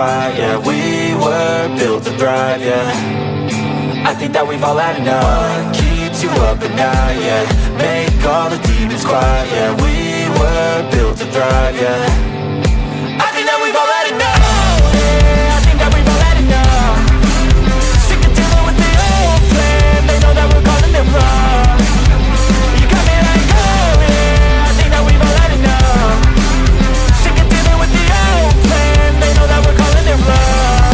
quiet, yeah. We were built to thrive, yeah. I think that we've all had enough. What keeps you up at night, yeah. Make all the demons quiet, yeah. We were built to thrive, yeah. I think that we've all had enough. Yeah, I think that we've all had enough. Sick of dealing with the old plan. They know that we're calling it wrong. You got me like, oh yeah, I think that we've all had enough. Sick of dealing with the old plan. They know that we're calling it wrong.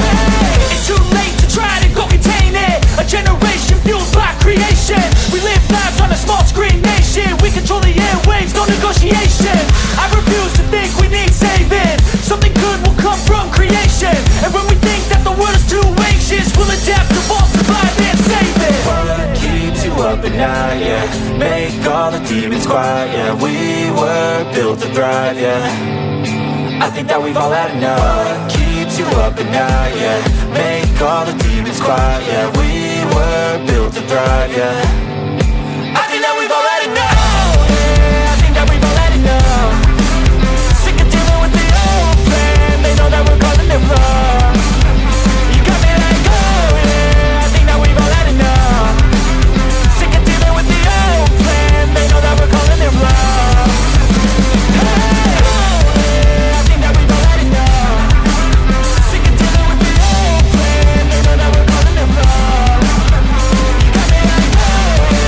Hey, it's too late to try to go contain it. A generation fueled by creation. We live lives on a small screen nation. We control the airwaves, no negotiation. I refuse to think we need saving. Something good will come from creation. And when we think that the world is too anxious, we'll adapt, evolve, survive and save it. What keeps you up at night, yeah. Make all the demons quiet, yeah. We were built to thrive, yeah. I think that we've all had enough. What keeps you up at night, yeah. Make all the demons quiet, yeah. We were built to thrive, yeah. I think that we've all had enough. Yeah, I think that we've all had enough. Sick of dealing with the old plan. They know that we're calling it wrong. You got me like, oh yeah, I think that we've all had enough. Sick of dealing with the old plan. They know that we're calling it wrong. Hey, oh yeah, I think that we've all had enough. Sick of dealing with the old plan. They know that we're calling it wrong. You got me like, oh yeah.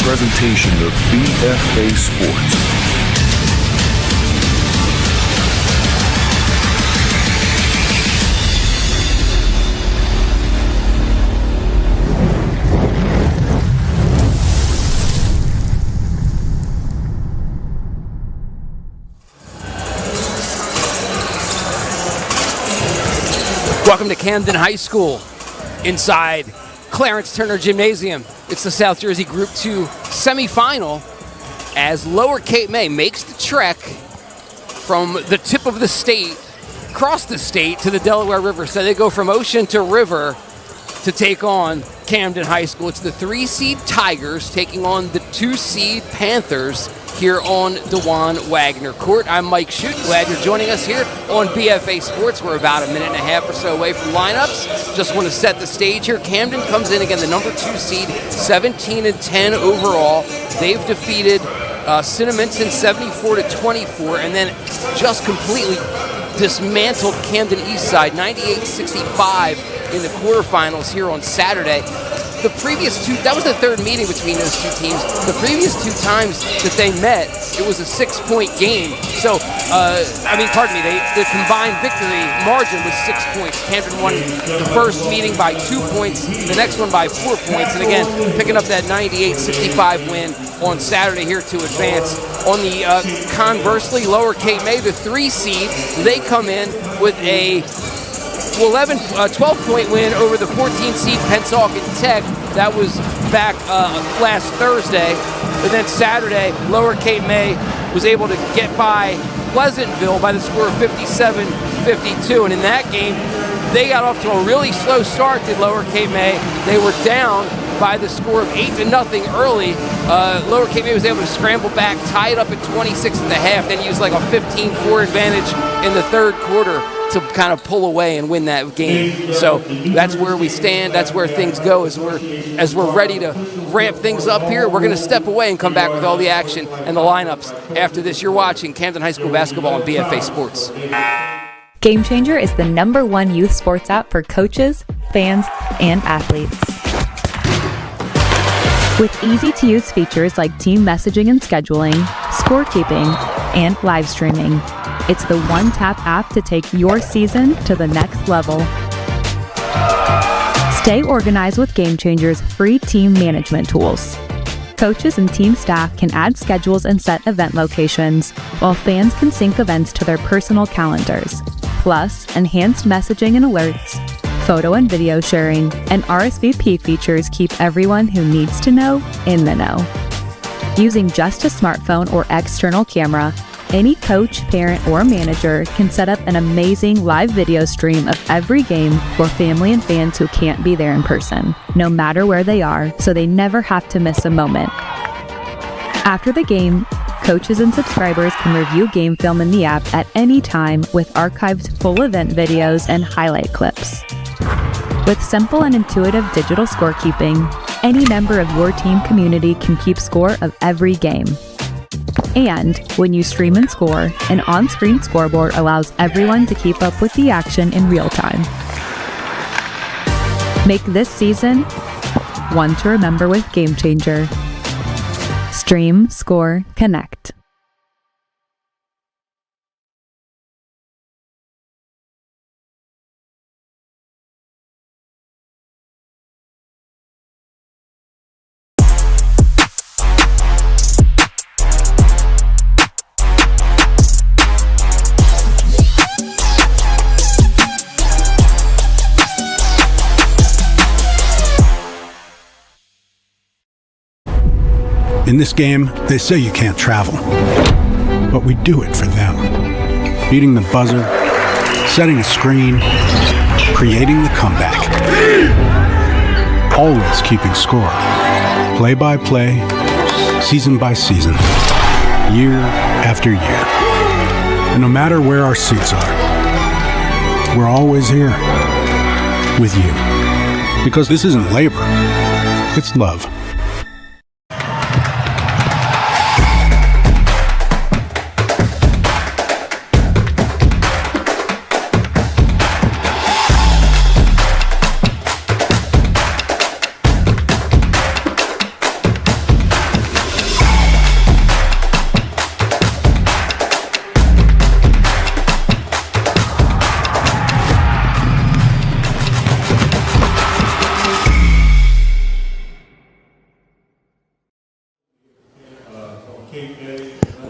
presentation of BFA Sports. Welcome to Camden High School inside Clarence Turner Gymnasium. It's the South Jersey Group 2 semifinal as Lower Cape May makes the trek from the tip of the state, across the state to the Delaware River. So they go from ocean to river to take on Camden High School. It's the 3-seed Tigers taking on the 2-seed Panthers here on DeJuan Wagner Court. I'm Mike Shute. Glad you're joining us here on BFA Sports. We're about a minute and a half or so away from lineups. Just want to set the stage here. Camden comes in again, the number 2 seed, 17-10 overall. They've defeated Cinnaminson 74-24, and then just completely dismantled Camden Eastside 98-65 in the quarterfinals here on Saturday. The previous two, that was the third meeting between those two teams. The previous two times that they met, it was a 6-point game. So, pardon me, the combined victory margin was 6 points. Camden won the first meeting by 2 points, the next one by 4 points, and again, picking up that 98-65 win on Saturday here to advance. On the conversely, Lower Cape May, the 3 seed, they come in with a 12-point win over the 14-seed Pennsauken Tech. That was back last Thursday. But then Saturday, Lower Cape May was able to get by Pleasantville by the score of 57-52. And in that game, they got off to a really slow start, did Lower Cape May. They were down by the score of 8-0 early. Lower Cape May was able to scramble back, tie it up at 26 at the half, then use like a 15-4 advantage in the third quarter to kind of pull away and win that game. So that's where we stand. That's where things go as we're ready to ramp things up here. We're going to step away and come back with all the action and the lineups after this. You're watching Camden High School basketball on BFA Sports. Game Changer is the #1 youth sports app for coaches, fans, and athletes. With easy-to-use features like team messaging and scheduling, scorekeeping, and live streaming, it's the one-tap app to take your season to the next level. Stay organized with Game Changer's free team management tools. Coaches and team staff can add schedules and set event locations, while fans can sync events to their personal calendars. Plus, enhanced messaging and alerts, photo and video sharing, and RSVP features keep everyone who needs to know in the know. Using just a smartphone or external camera, any coach, parent, or manager can set up an amazing live video stream of every game for family and fans who can't be there in person, no matter where they are, so they never have to miss a moment. After the game, coaches and subscribers can review game film in the app at any time with archived full event videos and highlight clips. With simple and intuitive digital scorekeeping, any member of your team community can keep score of every game. And when you stream and score, an on-screen scoreboard allows everyone to keep up with the action in real time. Make this season one to remember with Game Changer. Stream, score, connect. In this game, they say you can't travel, but we do it for them. Beating the buzzer, setting a screen, creating the comeback. Always keeping score. Play by play, season by season, year after year. And no matter where our seats are, we're always here with you. Because this isn't labor, it's love.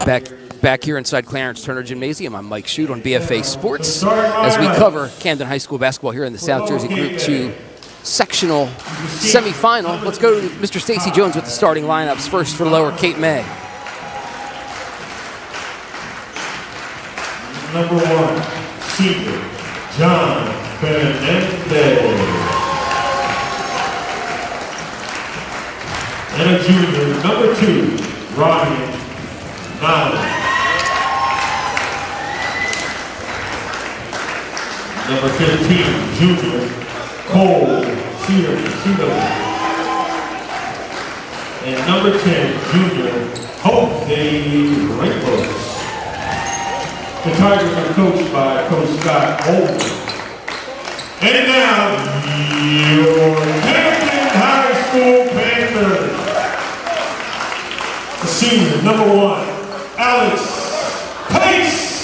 Back here inside Clarence Turner Gymnasium, I'm Mike Shute on BFA Sports as we cover Camden High School basketball here in the South Jersey Group 2 sectional semifinal. Let's go to Mr. Stacy Jones with the starting lineups. First for Lower Cape May. Number 1, senior John Fernandez. And a junior, number 2, Ryan Mallon. Number 15, junior Cole Cedar. And number 10, junior Jose Ramos. The Tigers are coached by Coach Scott Holden. And now, your Camden High School Panthers. The senior, number 1, Alex Pace.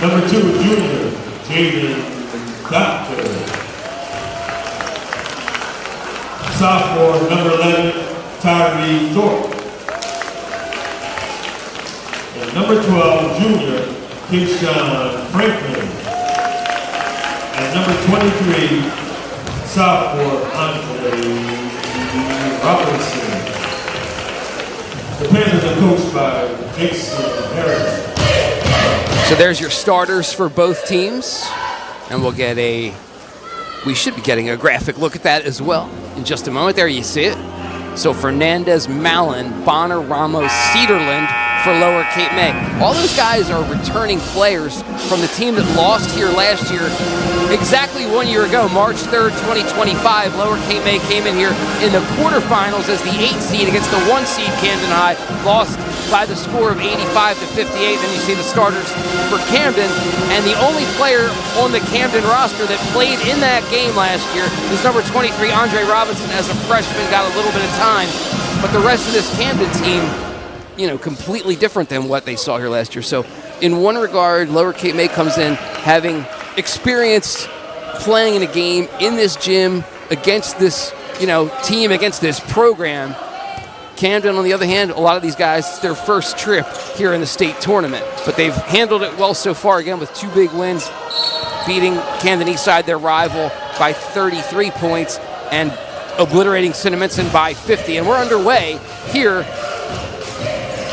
Number 2, junior Jaden Doctor. Sophomore, number 11, Tyree Thorpe. And number 12, junior Keyshawn Franklin. And number 23, sophomore Andre Robinson. The Panthers are coached by Jason Harris. So there's your starters for both teams, and we should be getting a graphic look at that as well in just a moment. There you see it. So Fernandez, Mallon, Bonner, Ramos, Cedarland for Lower Cape May. All those guys are returning players from the team that lost here last year. Exactly 1 year ago, March 3rd, 2025, Lower Cape May came in here in the quarterfinals as the 8th seed against the 1 seed Camden High, lost by the score of 85-58. Then you see the starters for Camden, and the only player on the Camden roster that played in that game last year is number 23, Andre Robinson. As a freshman, got a little bit of time, but the rest of this Camden team, completely different than what they saw here last year. So in one regard, Lower Cape May comes in having experience playing in a game in this gym against this, team, against this program. Camden, on the other hand, a lot of these guys, it's their first trip here in the state tournament, but they've handled it well so far, again, with 2 big wins, beating Camden Eastside, their rival, by 33 points and obliterating Cinnaminson by 50. And we're underway here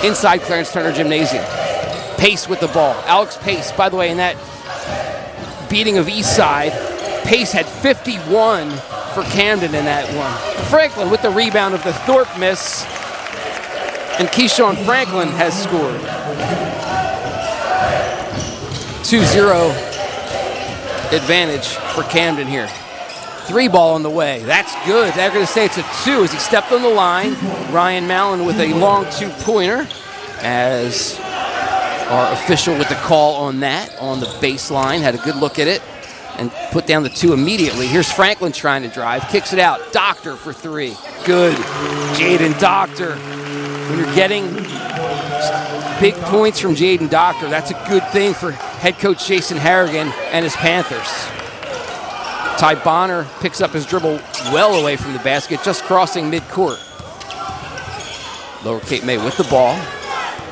inside Clarence Turner Gymnasium. Pace with the ball. Alex Pace, by the way, in that beating of Eastside, Pace had 51 for Camden in that one. Franklin with the rebound of the Thorpe miss, and Keyshawn Franklin has scored. 2-0 advantage for Camden here. 3 ball on the way. That's good. They're going to say it's a 2 as he stepped on the line. Ryan Mallon with a long 2-pointer as our official with the call on that on the baseline. Had a good look at it and put down the 2 immediately. Here's Franklin trying to drive. Kicks it out. Doctor for 3. Good. Jaden Doctor. When you're getting big points from Jaden Doctor, that's a good thing for head coach Jason Harrigan and his Panthers. Ty Bonner picks up his dribble well away from the basket, just crossing midcourt. Lower Cape May with the ball.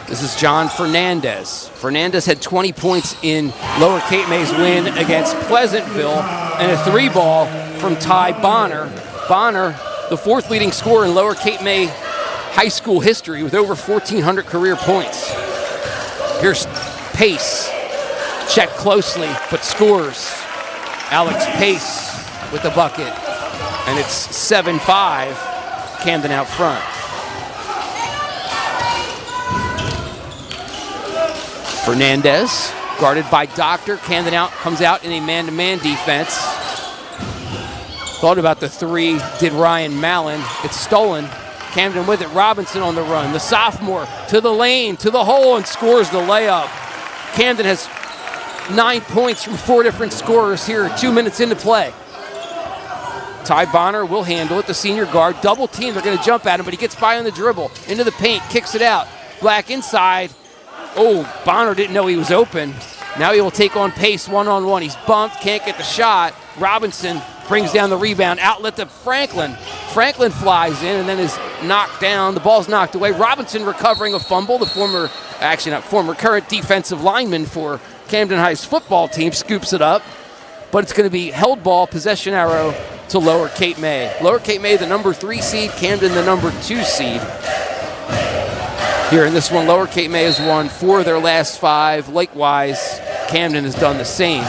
This is John Fernandez. Fernandez had 20 points in Lower Cape May's win against Pleasantville, and a 3-ball from Ty Bonner. Bonner, the 4th leading scorer in Lower Cape May high school history with over 1,400 career points. Here's Pace. Checked closely, but scores. Alex Pace with the bucket, and it's 7-5, Camden out front. Fernandez, guarded by Doctor. Camden comes out in a man-to-man defense. Thought about the 3, did Ryan Mallon. It's stolen. Camden with it. Robinson on the run. The sophomore to the lane, to the hole, and scores the layup. Camden has 9 points from 4 different scorers here, 2 minutes into play. Ty Bonner will handle it, the senior guard. Double team, they're going to jump at him, but he gets by on the dribble. Into the paint, kicks it out. Black inside. Oh, Bonner didn't know he was open. Now he will take on Pace one-on-one. He's bumped, can't get the shot. Robinson brings down the rebound. Outlet to Franklin. Franklin flies in and then is knocked down. The ball's knocked away. Robinson recovering a fumble. The current defensive lineman for Camden High's football team scoops it up. But it's going to be held ball, possession arrow to Lower Cape May. Lower Cape May, the number 3 seed. Camden, the number 2 seed. Here in this one, Lower Cape May has won 4 of their last 5. Likewise, Camden has done the same.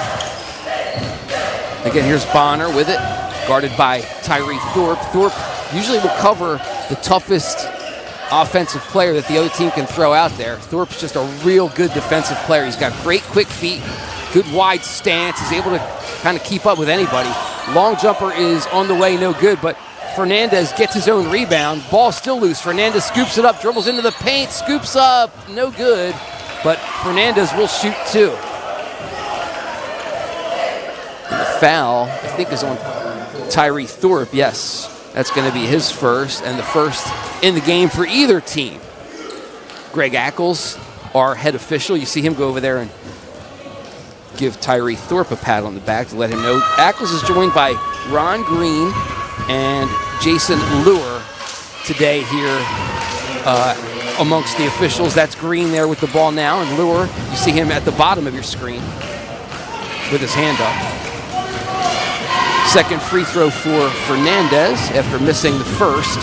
Again, here's Bonner with it, guarded by Tyree Thorpe. Thorpe usually will cover the toughest offensive player that the other team can throw out there. Thorpe's just a real good defensive player. He's got great quick feet, good wide stance. He's able to kind of keep up with anybody. Long jumper is on the way, no good, but Fernandez gets his own rebound. Ball still loose. Fernandez scoops it up, dribbles into the paint, scoops up, no good, but Fernandez will shoot 2. And the foul, I think, is on Tyree Thorpe. Yes, that's going to be his first, and the first in the game for either team. Greg Ackles, our head official, you see him go over there and give Tyree Thorpe a pat on the back to let him know. Ackles is joined by Ron Green and Jason Lure today here amongst the officials. That's Green there with the ball now, and Lure, you see him at the bottom of your screen with his hand up. Second free throw for Fernandez after missing the first.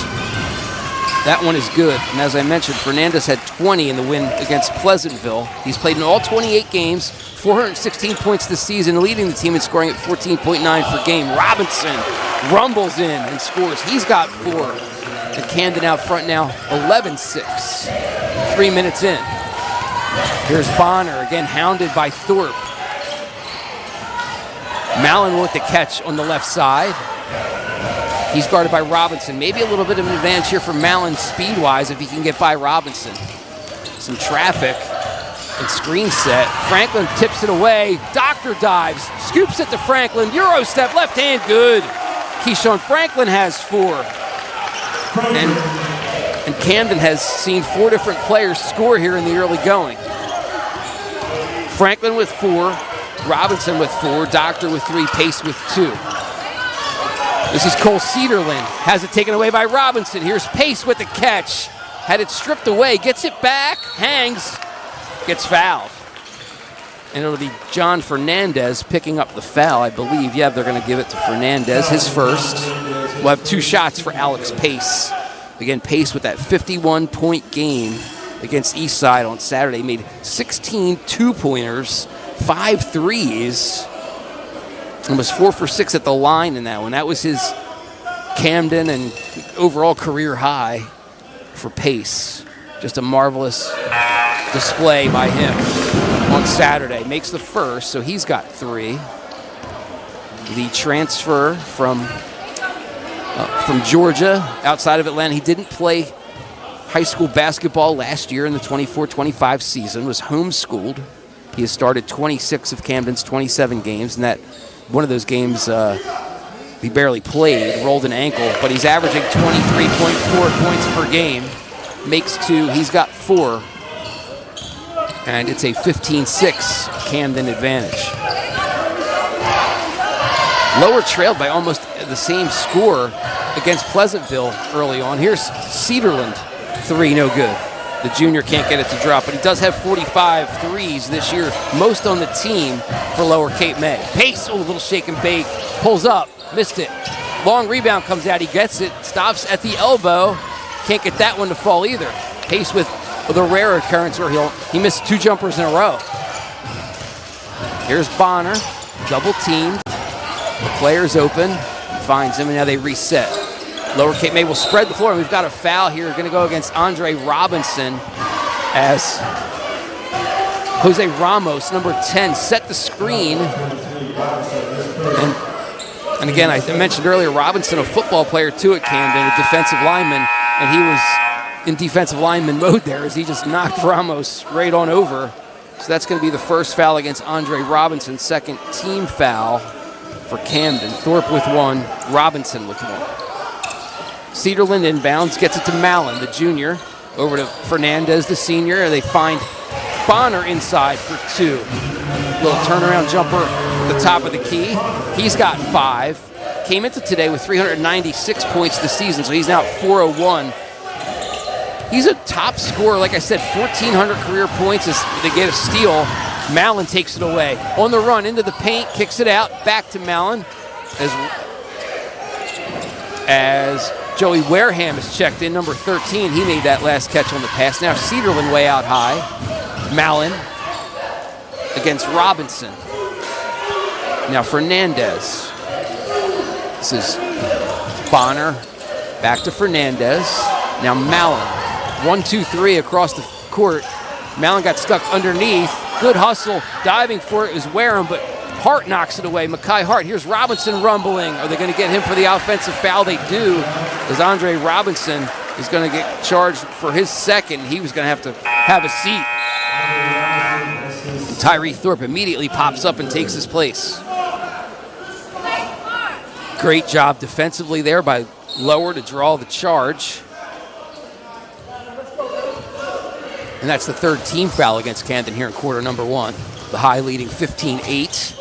That one is good. And as I mentioned, Fernandez had 20 in the win against Pleasantville. He's played in all 28 games, 416 points this season, leading the team in scoring at 14.9 per game. Robinson rumbles in and scores. He's got 4. And Camden out front now, 11-6. 3 minutes in. Here's Bonner, again hounded by Thorpe. Mallon with the catch on the left side. He's guarded by Robinson. Maybe a little bit of an advantage here for Mallon speed-wise if he can get by Robinson. Some traffic and screen set. Franklin tips it away. Doctor dives, scoops it to Franklin. Euro step, left hand, good. Keyshawn Franklin has 4. And Camden has seen 4 different players score here in the early going. Franklin with 4. Robinson with 4, Doctor with 3, Pace with 2. This is Cole Cedarland. Has it taken away by Robinson. Here's Pace with the catch. Had it stripped away, gets it back, hangs, gets fouled. And it'll be John Fernandez picking up the foul, I believe. Yeah, they're going to give it to Fernandez, his first. We'll have 2 shots for Alex Pace. Again, Pace with that 51-point game against Eastside on Saturday. He made 16 two-pointers, 5 threes, and was 4 for 6 at the line in that one. That was his Camden and overall career high for Pace. Just a marvelous display by him on Saturday. Makes the first, so he's got 3. The transfer from Georgia, outside of Atlanta. He didn't play high school basketball last year in the 24-25 season, was homeschooled. He has started 26 of Camden's 27 games, and that one of those games he barely played, rolled an ankle, but he's averaging 23.4 points per game, makes 2, he's got 4, and it's a 15-6 Camden advantage. Lower trailed by almost the same score against Pleasantville early on. Here's Cedarland, 3, no good. The junior can't get it to drop, but he does have 45 threes this year, most on the team for Lower Cape May. Pace, a little shake and bake, pulls up, missed it. Long rebound comes out, he gets it, stops at the elbow, can't get that one to fall either. Pace with a rare occurrence where he missed 2 jumpers in a row. Here's Bonner, double teamed, the player's open, finds him, and now they reset. Lower Cape May will spread the floor, and we've got a foul here going to go against Andre Robinson as Jose Ramos, number 10, set the screen. And again, I mentioned earlier, Robinson, a football player too at Camden, a defensive lineman, and he was in defensive lineman mode there as he just knocked Ramos right on over. So that's going to be the first foul against Andre Robinson, second team foul for Camden. Thorpe with 1, Robinson with 1. Cedarland inbounds, gets it to Mallon, the junior. Over to Fernandez, the senior. They find Bonner inside for 2. Little turnaround jumper at the top of the key. He's got 5. came into today with 396 points this season, so he's now at 401. He's a top scorer, like I said, 1,400 career points as they get a steal. Mallon takes it away. On the run, into the paint, kicks it out, back to Mallon. As Joey Wareham is checked in, number 13. He made that last catch on the pass. Now Cedarland way out high. Mallon against Robinson. Now Fernandez. This is Bonner. Back to Fernandez. Now Mallon. 1-2-3 across the court. Mallon got stuck underneath. Good hustle. Diving for it was Wareham, but Hart knocks it away. Mekhi Hart. Here's Robinson rumbling. Are they going to get him for the offensive foul? They do, as Andre Robinson is going to get charged for his second. He was going to have a seat. Tyree Thorpe immediately pops up and takes his place. Great job defensively there by Lower to draw the charge. And that's the third team foul against Camden here in quarter number 1. The High leading 15-8.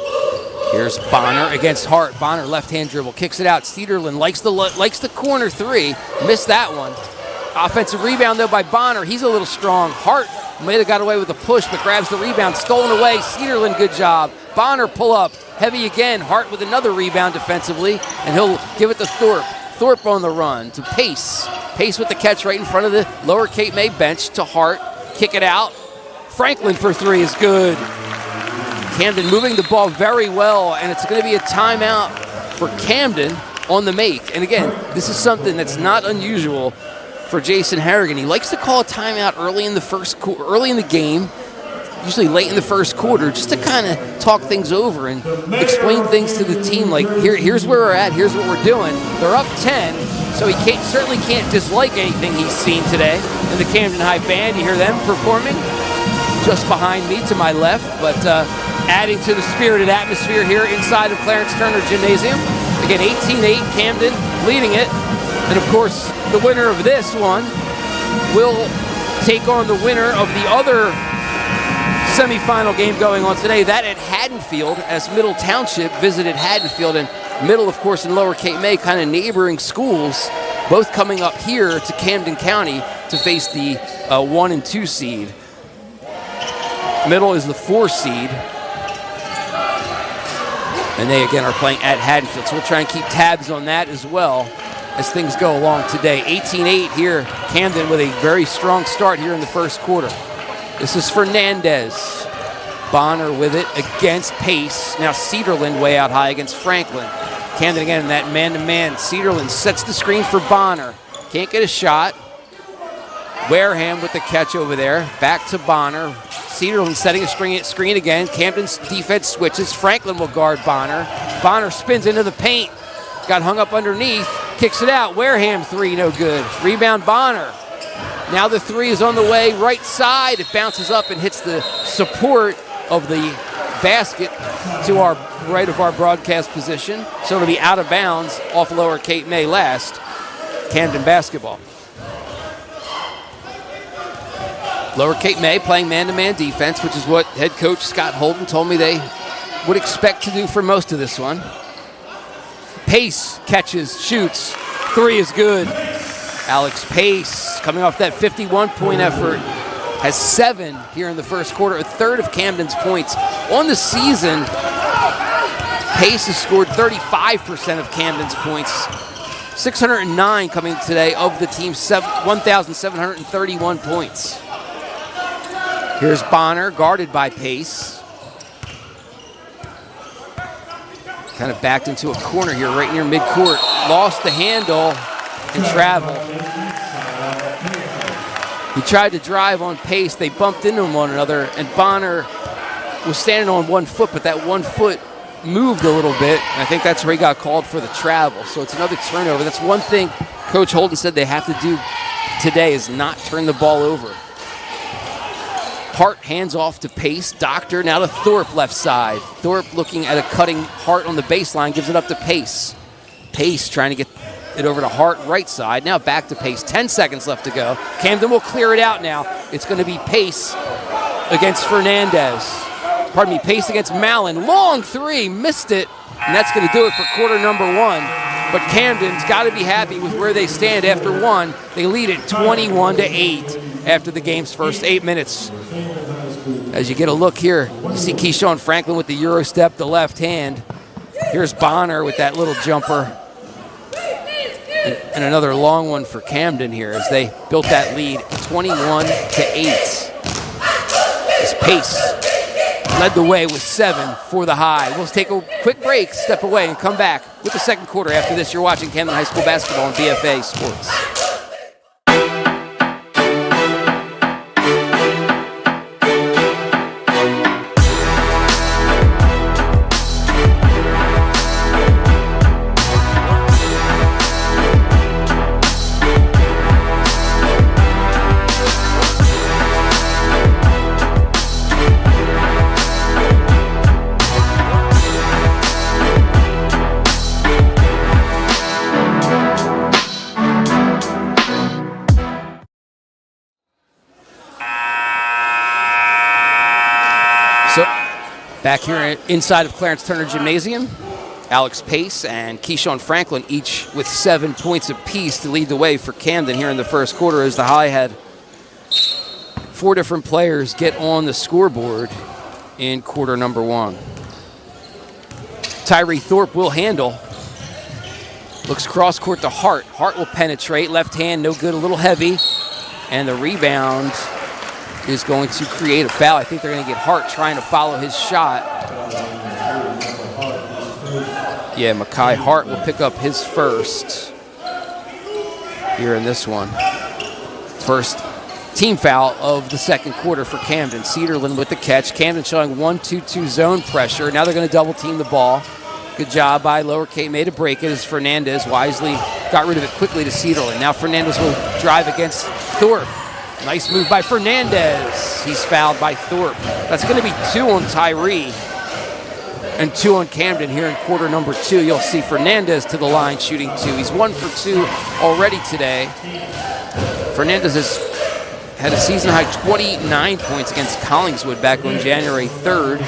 Here's Bonner against Hart. Bonner left-hand dribble, kicks it out. Cedarland likes the corner three. Missed that one. Offensive rebound, though, by Bonner. He's a little strong. Hart may have got away with a push, but grabs the rebound. Stolen away. Cedarland, good job. Bonner pull up. Heavy again. Hart with another rebound defensively, and he'll give it to Thorpe. Thorpe on the run to Pace. Pace with the catch right in front of the Lower Cape May bench to Hart. Kick it out. Franklin for three is good. Camden moving the ball very well, and it's going to be a timeout for Camden on the make. And again, this is something that's not unusual for Jason Harrigan. He likes to call a timeout early in the game, usually late in the first quarter, just to kind of talk things over and explain things to the team. Like, here's where we're at, here's what we're doing. They're up 10, so he certainly can't dislike anything he's seen today. And the Camden High Band, you hear them performing just behind me to my left, but adding to the spirited atmosphere here inside of Clarence Turner Gymnasium. Again, 18-8, Camden leading it. And of course, the winner of this one will take on the winner of the other semifinal game going on today, that at Haddonfield, as Middle Township visited Haddonfield. And Middle, of course, in Lower Cape May, kind of neighboring schools, both coming up here to Camden County to face the 1 and 2 seed. Middle is the 4 seed. And they, again, are playing at Haddonfield. So we'll try and keep tabs on that as well as things go along today. 18-8 here, Camden with a very strong start here in the first quarter. This is Fernandez. Bonner with it against Pace. Now Cedarland way out high against Franklin. Camden again in that man-to-man. Cedarland sets the screen for Bonner. Can't get a shot. Wareham with the catch over there. Back to Bonner. Cedarland setting a screen again. Camden's defense switches. Franklin will guard Bonner. Bonner spins into the paint. Got hung up underneath. Kicks it out. Wareham three, no good. Rebound Bonner. Now the three is on the way, right side. It bounces up and hits the support of the basket to our right of our broadcast position. So it'll be out of bounds off Lower Cape May last. Camden basketball. Lower Cape May playing man-to-man defense, which is what head coach Scott Holden told me they would expect to do for most of this one. Pace catches, shoots. Three is good. Alex Pace, coming off that 51-point effort, has 7 here in the first quarter, a third of Camden's points. On the season, Pace has scored 35% of Camden's points. 609 coming today of the team's 1,731 points. Here's Bonner, guarded by Pace. Kind of backed into a corner here, right near midcourt. Lost the handle and travel. He tried to drive on Pace. They bumped into one another, and Bonner was standing on 1 foot, but that 1 foot moved a little bit, and I think that's where he got called for the travel. So it's another turnover. That's one thing Coach Holden said they have to do today is not turn the ball over. Hart hands off to Pace. Doctor now to Thorpe left side. Thorpe looking at a cutting Hart on the baseline, gives it up to Pace. Pace trying to get it over to Hart right side. Now back to Pace. 10 seconds left to go. Camden will clear it out now. It's going to be Pace against Fernandez. Pace against Mallon. Long three, missed it, and that's going to do it for quarter number 1. But Camden's got to be happy with where they stand after 1. They lead it 21-8 after the game's first 8 minutes. As you get a look here, you see Keyshawn Franklin with the Euro step, the left hand. Here's Bonner with that little jumper. And another long one for Camden here as they built that lead 21-8. As Pace led the way with 7 for the High. We'll take a quick break, step away, and come back with the second quarter. After this, you're watching Camden High School basketball on BFA Sports. Back here inside of Clarence Turner Gymnasium, Alex Pace and Keyshawn Franklin each with 7 points apiece to lead the way for Camden here in the first quarter as the High had 4 different players get on the scoreboard in quarter number 1. Tyree Thorpe will handle. Looks cross court to Hart. Hart will penetrate. Left hand, no good, a little heavy. And the rebound is going to create a foul. I think they're going to get Hart trying to follow his shot. Yeah, Makai Hart will pick up his first here in this one. First team foul of the second quarter for Camden. Cedarland with the catch. Camden showing 1-2-2 zone pressure. Now they're going to double team the ball. Good job by Lower Cape May to break it as Fernandez wisely got rid of it quickly to Cedarland. Now Fernandez will drive against Thorpe. Nice move by Fernandez. He's fouled by Thorpe. That's going to be 2 on Tyree and 2 on Camden here in quarter number 2. You'll see Fernandez to the line shooting 2. He's 1 for 2 already today. Fernandez has had a season-high 29 points against Collingswood back on January 3rd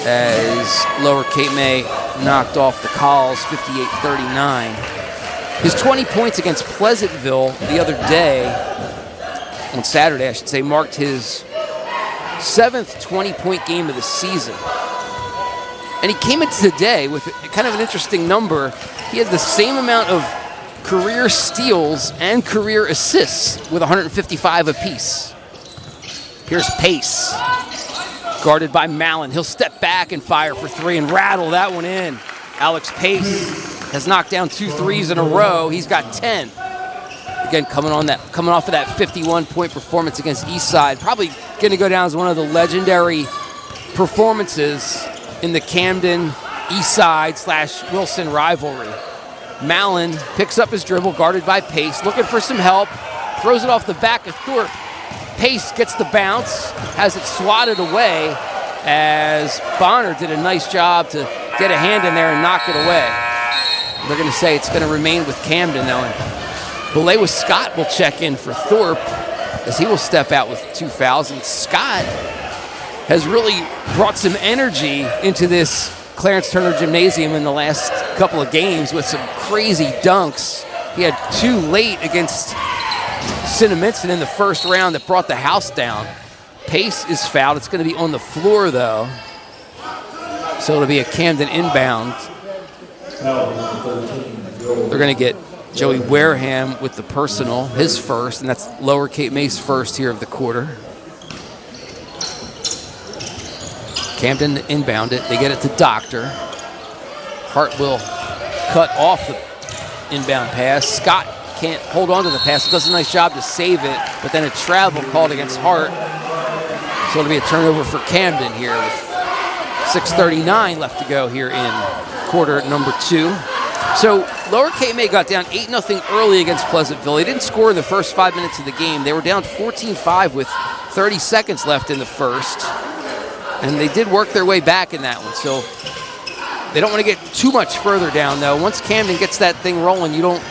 as Lower Cape May knocked off the Colls 58-39. His 20 points against Pleasantville the other day, on Saturday, I should say, marked his 7th 20-point game of the season. And he came into today with kind of an interesting number. He had the same amount of career steals and career assists with 155 apiece. Here's Pace, guarded by Mallon. He'll step back and fire for 3 and rattle that one in. Alex Pace has knocked down 2 threes in a row. He's got 10. Again, coming off of that 51-point performance against Eastside. Probably going to go down as one of the legendary performances in the Camden Eastside/Wilson rivalry. Mallon picks up his dribble, guarded by Pace, looking for some help. Throws it off the back of Thorpe. Pace gets the bounce, has it swatted away as Bonner did a nice job to get a hand in there and knock it away. They're going to say it's going to remain with Camden, though. Belay with Scott will check in for Thorpe as he will step out with 2 fouls. And Scott has really brought some energy into this Clarence Turner Gymnasium in the last couple of games with some crazy dunks. He had 2 late against Cinnaminson in the first round that brought the house down. Pace is fouled. It's going to be on the floor, though. So it'll be a Camden inbound. They're going to get Joey Wareham with the personal, his first, and that's Lower Cape May's first here of the quarter. Camden inbound it. They get it to Doctor. Hart will cut off the inbound pass. Scott can't hold on to the pass. He does a nice job to save it, but then a travel called against Hart. So it'll be a turnover for Camden here with 6:39 left to go here in quarter number 2. So Lower Cape May got down 8-0 early against Pleasantville. They didn't score in the first 5 minutes of the game. They were down 14-5 with 30 seconds left in the first. And they did work their way back in that one. So they don't want to get too much further down, though. Once Camden gets that thing rolling, you don't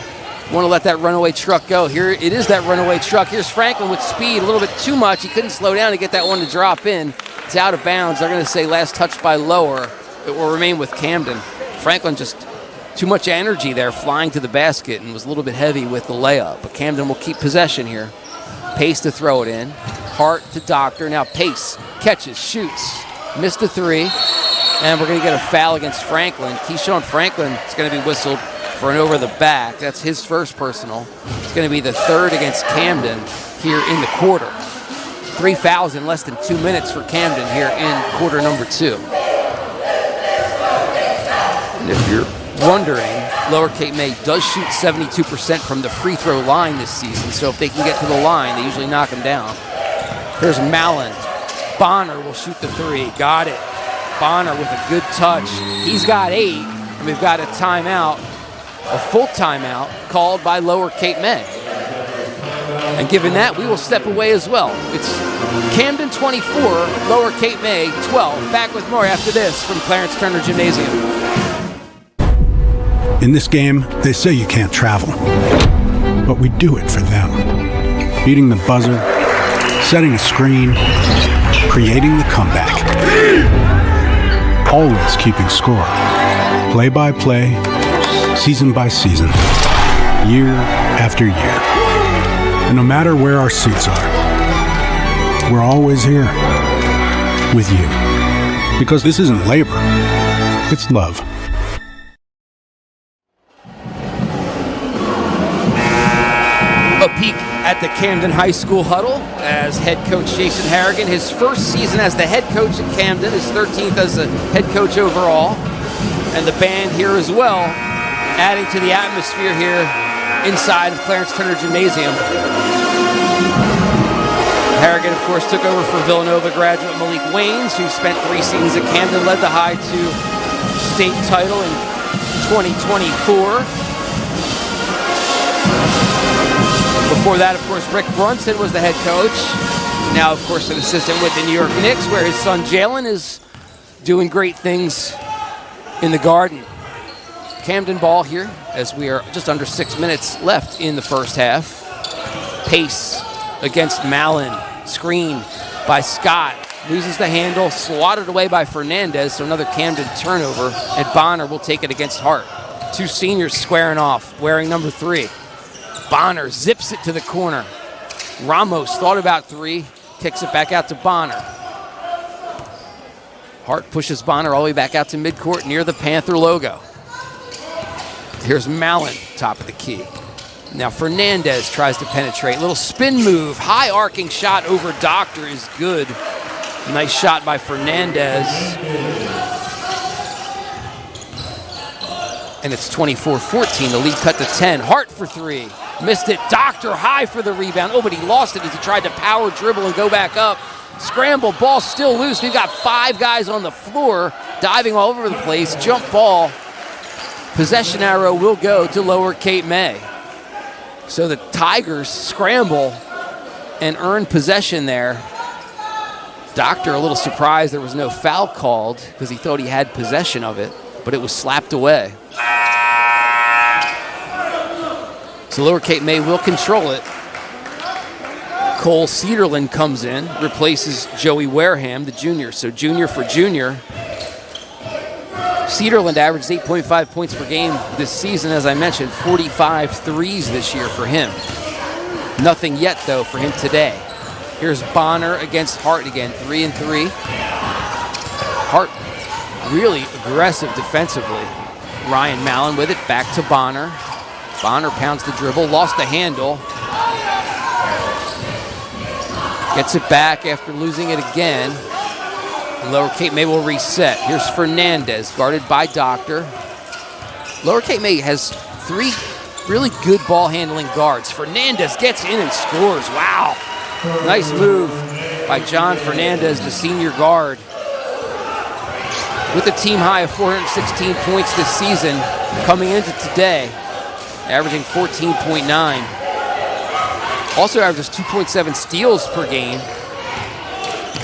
want to let that runaway truck go. Here it is, that runaway truck. Here's Franklin with speed, a little bit too much. He couldn't slow down to get that one to drop in. It's out of bounds. They're going to say last touch by Lower. It will remain with Camden. Franklin just too much energy there flying to the basket and was a little bit heavy with the layup. But Camden will keep possession here. Pace to throw it in. Hart to Doctor. Now Pace catches, shoots. Missed a three. And we're going to get a foul against Franklin. Keyshawn Franklin is going to be whistled for an over the back. That's his first personal. It's going to be the third against Camden here in the quarter. 3 fouls in less than 2 minutes for Camden here in quarter number 2. And if you're wondering, Lower Cape May does shoot 72% from the free throw line this season, so if they can get to the line, they usually knock them down. Here's Mallon. Bonner will shoot the three. Got it. Bonner with a good touch. He's got 8, and we've got a timeout, a full timeout called by Lower Cape May. And given that, we will step away as well. It's Camden 24, Lower Cape May 12. Back with more after this from Clarence Turner Gymnasium. In this game, they say you can't travel, but we do it for them. Beating the buzzer, setting a screen, creating the comeback. Always keeping score. Play by play, season by season, year after year. And no matter where our seats are, we're always here with you. Because this isn't labor, it's love. A peek at the Camden High School huddle as head coach Jason Harrigan, his first season as the head coach at Camden, his 13th as a head coach overall, and the band here as well, adding to the atmosphere here inside of Clarence Turner Gymnasium. Harrigan, of course, took over for Villanova graduate Malik Waynes, who spent 3 seasons at Camden, led the High to state title in 2024. Before that, of course, Rick Brunson was the head coach. Now, of course, an assistant with the New York Knicks, where his son Jalen is doing great things in the Garden. Camden ball here as we are just under 6 minutes left in the first half. Pace against Mallon. Screen by Scott. Loses the handle, swatted away by Fernandez, so another Camden turnover, and Bonner will take it against Hart. 2 seniors squaring off, wearing number 3. Bonner zips it to the corner. Ramos thought about 3, kicks it back out to Bonner. Hart pushes Bonner all the way back out to midcourt near the Panther logo. Here's Mallon, top of the key. Now Fernandez tries to penetrate. Little spin move, high arcing shot over Doctor is good. Nice shot by Fernandez. And it's 24-14, the lead cut to 10. Hart for 3, missed it. Doctor high for the rebound. Oh, but he lost it as he tried to power dribble and go back up. Scramble, ball still loose. We've got 5 guys on the floor, diving all over the place. Jump ball. Possession arrow will go to Lower Cape May. So the Tigers scramble and earn possession there. Doctor a little surprised there was no foul called because he thought he had possession of it, but it was slapped away. So Lower Cape May will control it. Cole Cedarland comes in, replaces Joey Wareham, the junior. So junior for junior. Cedarland averaged 8.5 points per game this season. As I mentioned, 45 threes this year for him. Nothing yet, though, for him today. Here's Bonner against Hart again, 3 and 3. Hart really aggressive defensively. Ryan Mallon with it, back to Bonner. Bonner pounds the dribble, lost the handle. Gets it back after losing it again. Lower Cape May will reset. Here's Fernandez, guarded by Doctor. Lower Cape May has 3 really good ball handling guards. Fernandez gets in and scores. Wow. Nice move by John Fernandez, the senior guard. With a team high of 416 points this season, coming into today, averaging 14.9. Also averages 2.7 steals per game.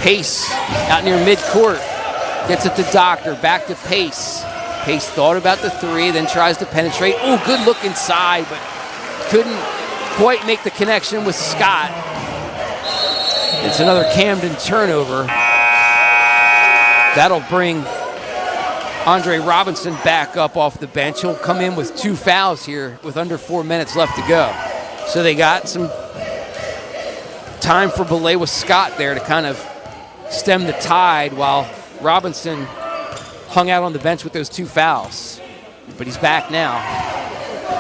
Pace out near midcourt. Gets it to Doctor. Back to Pace. Pace thought about the 3, then tries to penetrate. Oh, good look inside, but couldn't quite make the connection with Scott. It's another Camden turnover. That'll bring Andre Robinson back up off the bench. He'll come in with 2 fouls here with under 4 minutes left to go. So they got some time for Belay with Scott there to kind of stem the tide while Robinson hung out on the bench with those 2 fouls. But he's back now.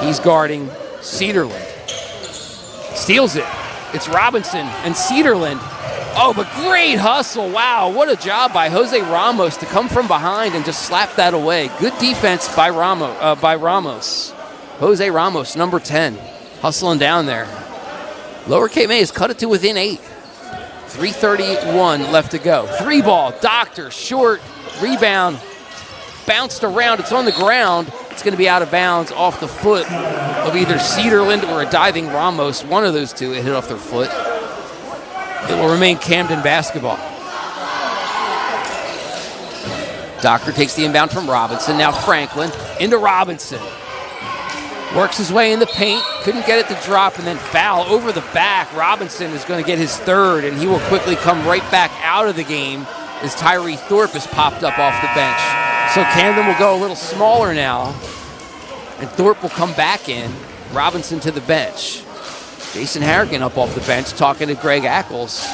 He's guarding Cedarland. Steals it. It's Robinson and Cedarland. Oh, but great hustle. Wow, what a job by Jose Ramos to come from behind and just slap that away. Good defense by Ramos. Jose Ramos, number 10, hustling down there. Lower Cape May has cut it to within 8. 3:31 left to go. 3-ball, Doctor, short, rebound, bounced around. It's on the ground. It's going to be out of bounds off the foot of either Cedarland or a diving Ramos. One of those two, it hit off their foot. It will remain Camden basketball. Doctor takes the inbound from Robinson. Now Franklin into Robinson. Works his way in the paint. Couldn't get it to drop, and then foul over the back. Robinson is going to get his 3rd, and he will quickly come right back out of the game as Tyree Thorpe has popped up off the bench. So Camden will go a little smaller now, and Thorpe will come back in. Robinson to the bench. Jason Harrigan up off the bench talking to Greg Ackles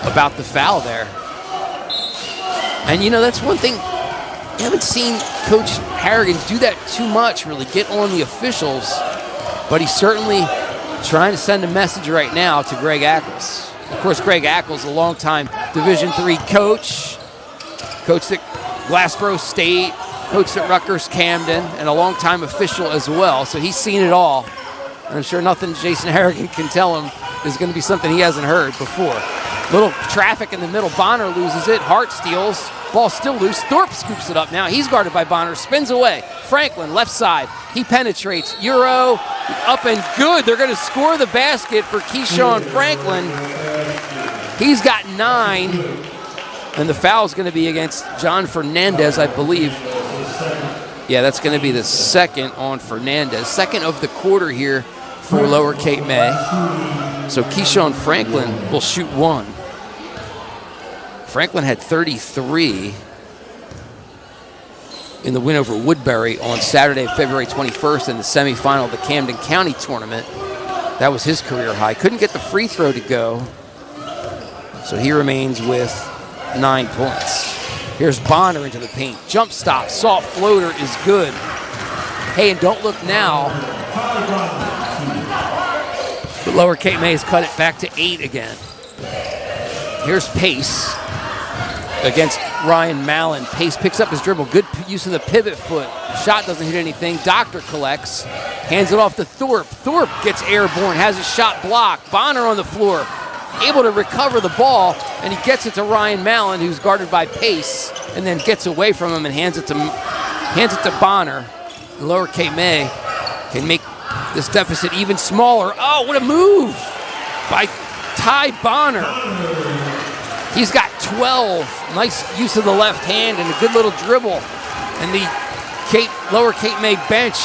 about the foul there. And, you know, that's one thing. I haven't seen Coach Harrigan do that too much, really get on the officials. But he's certainly trying to send a message right now to Greg Ackles. Of course, Greg Ackles, a longtime Division III coach, coached at Glassboro State, coached at Rutgers Camden, and a longtime official as well. So he's seen it all. And I'm sure nothing Jason Harrigan can tell him is going to be something he hasn't heard before. Little traffic in the middle. Bonner loses it. Hart steals. Ball still loose. Thorpe scoops it up now. He's guarded by Bonner. Spins away. Franklin, left side. He penetrates. Euro, up and good. They're going to score the basket for Keyshawn Franklin. He's got 9. And the foul is going to be against John Fernandez, I believe. Yeah, that's going to be the 2nd on Fernandez. 2nd of the quarter here for Lower Cape May. So Keyshawn Franklin will shoot 1. Franklin had 33 in the win over Woodbury on Saturday, February 21st in the semifinal of the Camden County tournament. That was his career high. Couldn't get the free throw to go, so he remains with 9 points. Here's Bonner into the paint. Jump stop, soft floater is good. Hey, and don't look now. But Lower Cape May has cut it back to 8 again. Here's Pace against Ryan Mallon. Pace picks up his dribble. Good use of the pivot foot. Shot doesn't hit anything. Doctor collects. Hands it off to Thorpe. Thorpe gets airborne. Has his shot blocked. Bonner on the floor. Able to recover the ball. And he gets it to Ryan Mallon, who's guarded by Pace. And then gets away from him and hands it to Bonner. Lower Cape May can make this deficit even smaller. Oh, what a move by Ty Bonner. He's got 12. Nice use of the left hand and a good little dribble. And the Lower Cape May bench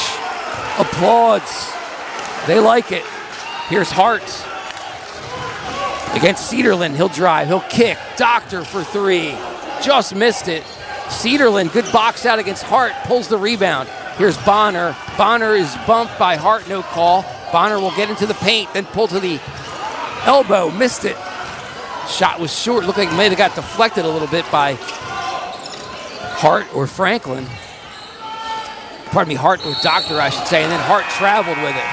applauds. They like it. Here's Hart against Cedarland. He'll drive. He'll kick. Doctor for 3. Just missed it. Cedarland, good box out against Hart. Pulls the rebound. Here's Bonner. Bonner is bumped by Hart. No call. Bonner will get into the paint, then pull to the elbow. Missed it. Shot was short. Looked like it may have got deflected a little bit by Hart or Franklin. Pardon me, Hart or Doctor, I should say. And then Hart traveled with it.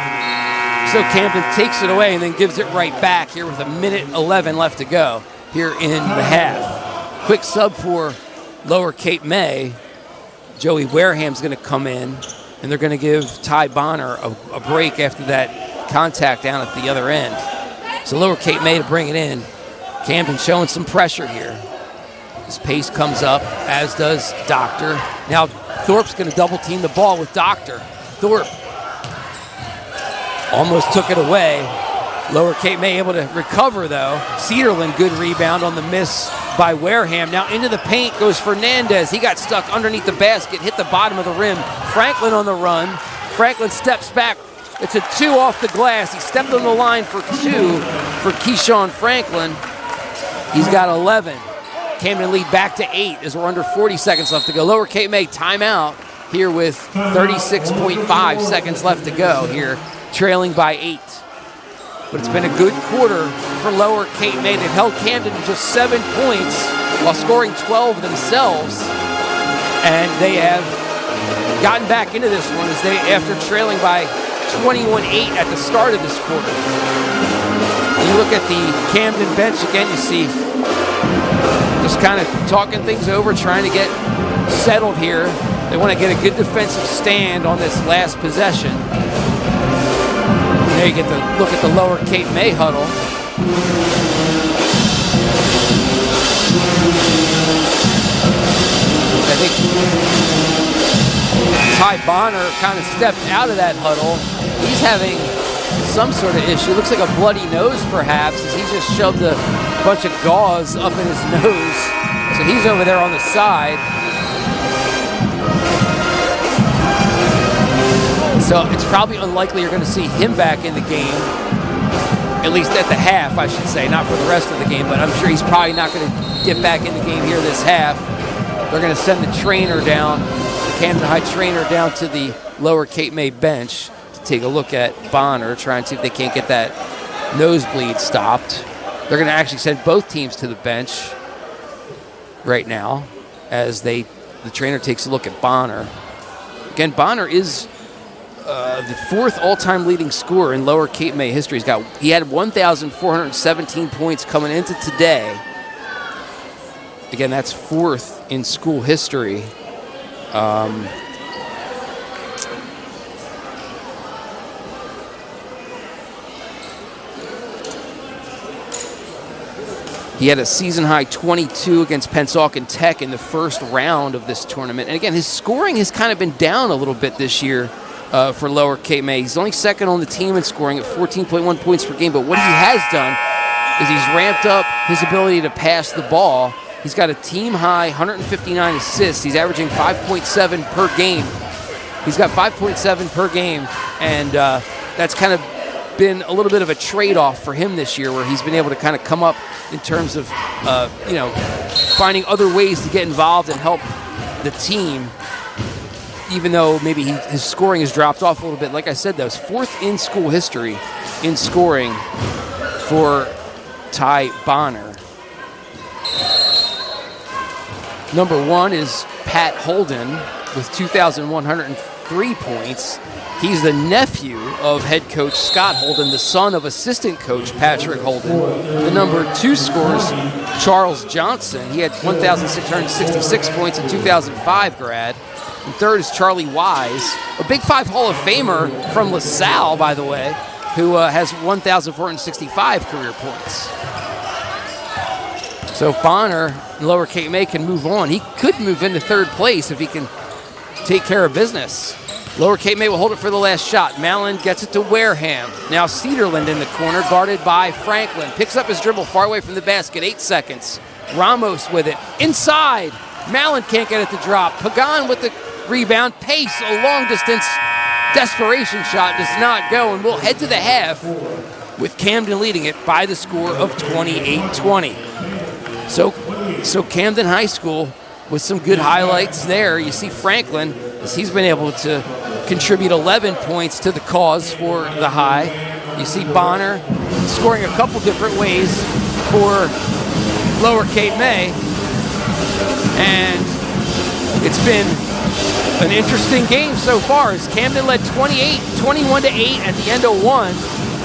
So Camden takes it away and then gives it right back here with 1:11 left to go here in the half. Quick sub for Lower Cape May. Joey Wareham's going to come in, and they're going to give Ty Bonner a break after that contact down at the other end. So Lower Cape May to bring it in. Camden showing some pressure here. His pace comes up, as does Doctor. Now Thorpe's going to double team the ball with Doctor. Thorpe almost took it away. Lower Cape May able to recover, though. Cedarland, good rebound on the miss by Wareham. Now into the paint goes Fernandez. He got stuck underneath the basket, hit the bottom of the rim. Franklin on the run. Franklin steps back. It's a 2 off the glass. He stepped on the line for 2 for Keyshawn Franklin. He's got 11. Camden lead back to 8 as we're under 40 seconds left to go. Lower Cape May timeout here with 36.5 seconds left to go here, trailing by 8. But it's been a good quarter for Lower Cape May. They've held Camden to just 7 points while scoring 12 themselves. And they have gotten back into this one as after trailing by 21-8 at the start of this quarter. You look at the Camden bench again, you see just kind of talking things over, trying to get settled here. They want to get a good defensive stand on this last possession. There you get to look at the Lower Cape May huddle. I think Ty Bonner kind of stepped out of that huddle. He's having some sort of issue. Looks like a bloody nose, perhaps, as he just shoved a bunch of gauze up in his nose. So he's over there on the side. So it's probably unlikely you're going to see him back in the game, at least at the half, I should say, not for the rest of the game, but I'm sure he's probably not going to get back in the game here this half. They're going to send the trainer down, the Camden High trainer down to the Lower Cape May bench to take a look at Bonner, try and see if they can't get that nosebleed stopped. They're going to actually send both teams to the bench right now as the trainer takes a look at Bonner. Again, Bonner is the 4th all-time leading scorer in Lower Cape May history. He had 1,417 points coming into today. Again, that's 4th in school history. He had a season-high 22 against Pennsauken Tech in the first round of this tournament. And again, his scoring has kind of been down a little bit this year for Lower Cape May. He's only 2nd on the team in scoring at 14.1 points per game. But what he has done is he's ramped up his ability to pass the ball. He's got a team-high 159 assists. He's averaging 5.7 per game. He's got 5.7 per game, and that's kind of been a little bit of a trade-off for him this year, where he's been able to kind of come up in terms of, finding other ways to get involved and help the team, even though maybe his scoring has dropped off a little bit. Like I said, though, it's 4th in school history in scoring for Ty Bonner. Number 1 is Pat Holden with 2,103 points. He's the nephew of head coach Scott Holden, the son of assistant coach Patrick Holden. The number 2 scores Charles Johnson. He had 1,666 points in 2005 grad. And 3rd is Charlie Wise, a Big 5 Hall of Famer from LaSalle, by the way, who has 1,465 career points. So if Bonner and Lower Cape May can move on, he could move into 3rd place if he can take care of business. Lower Cape May will hold it for the last shot. Mallon gets it to Wareham. Now Cedarland in the corner, guarded by Franklin. Picks up his dribble far away from the basket, 8 seconds. Ramos with it. Inside. Mallon can't get it to drop. Pagan with the rebound. Pace, a long-distance desperation shot, does not go, and we'll head to the half with Camden leading it by the score of 28-20. So Camden High School with some good highlights there. You see Franklin, as he's been able to contribute 11 points to the cause for the High. You see Bonner scoring a couple different ways for Lower Cape May. And it's been an interesting game so far, as Camden led 21-8 at the end of 1.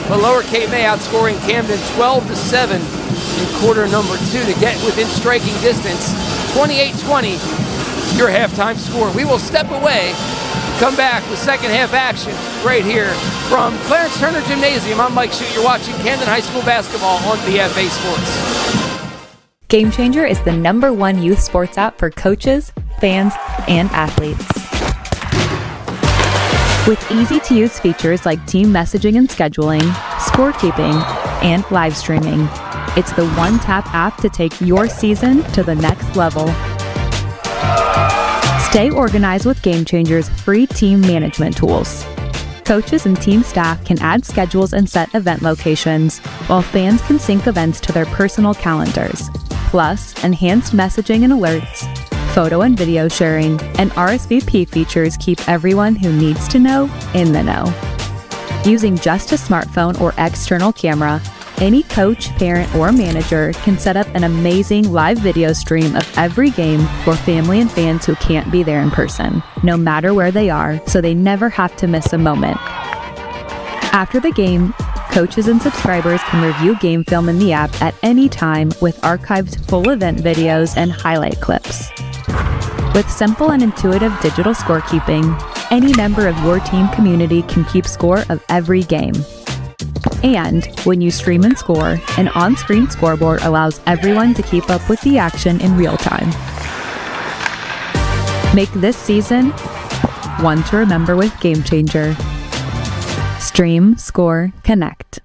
But Lower Cape May outscoring Camden 12-7 in quarter number 2 to get within striking distance. 28-20, your halftime score. We will step away, come back with second half action right here from Clarence Turner Gymnasium. I'm Mike Shute. You're watching Camden High School basketball on BFA Sports. Game Changer is the #1 youth sports app for coaches, fans, and athletes. With easy-to-use features like team messaging and scheduling, scorekeeping, and live streaming, it's the one-tap app to take your season to the next level. Stay organized with Game Changer's free team management tools. Coaches and team staff can add schedules and set event locations, while fans can sync events to their personal calendars. Plus, enhanced messaging and alerts, photo and video sharing, and RSVP features keep everyone who needs to know in the know. Using just a smartphone or external camera, any coach, parent, or manager can set up an amazing live video stream of every game for family and fans who can't be there in person, no matter where they are, so they never have to miss a moment. After the game, coaches and subscribers can review game film in the app at any time with archived full event videos and highlight clips. With simple and intuitive digital scorekeeping, any member of your team community can keep score of every game. And when you stream and score, an on-screen scoreboard allows everyone to keep up with the action in real time. Make this season one to remember with Game Changer. Stream, score, connect.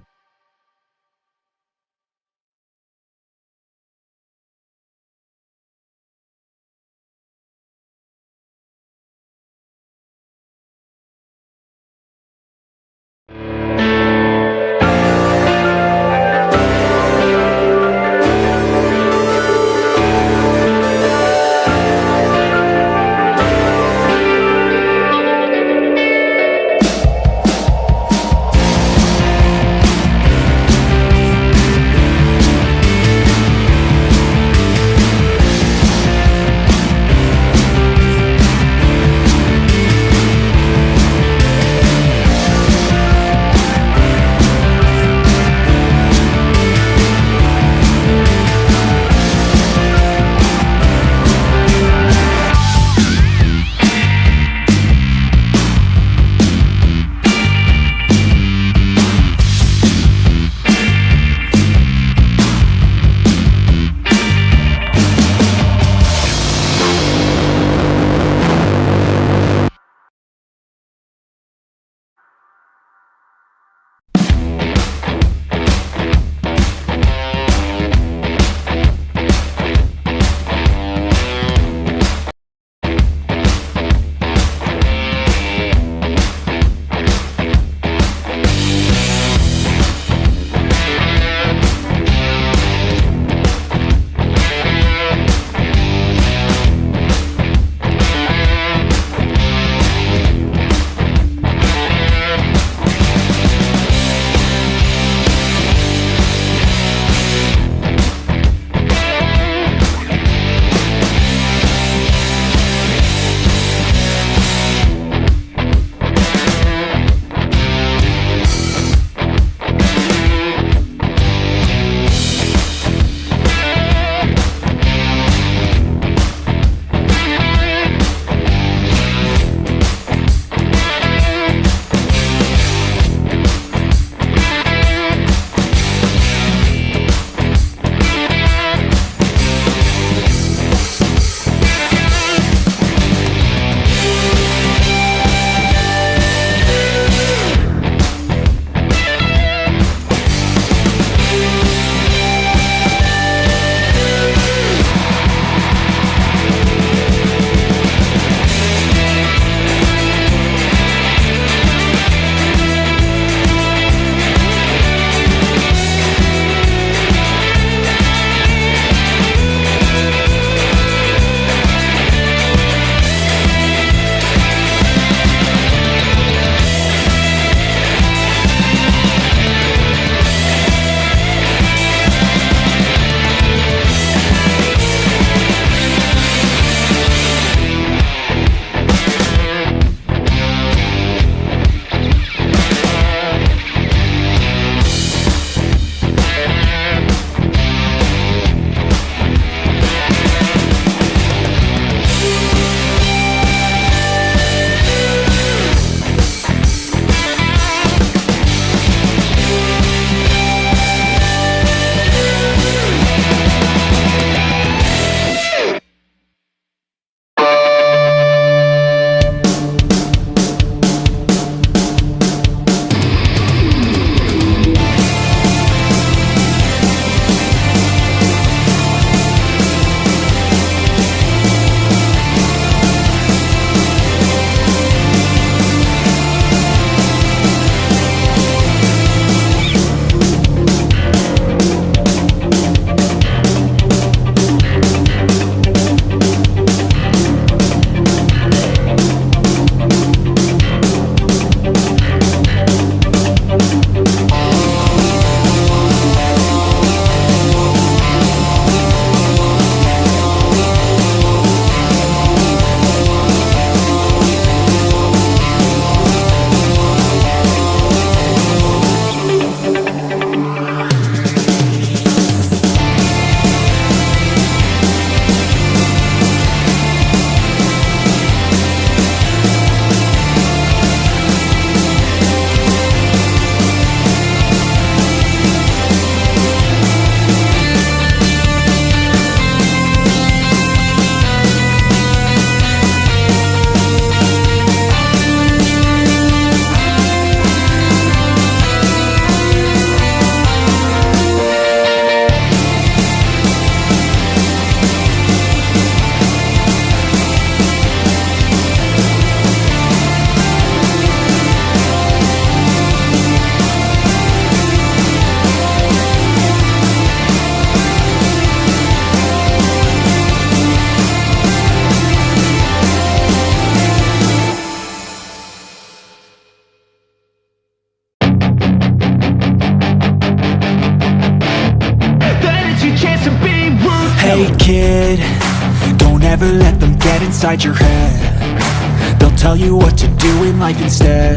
never let them get inside your head. They'll tell you what to do in life instead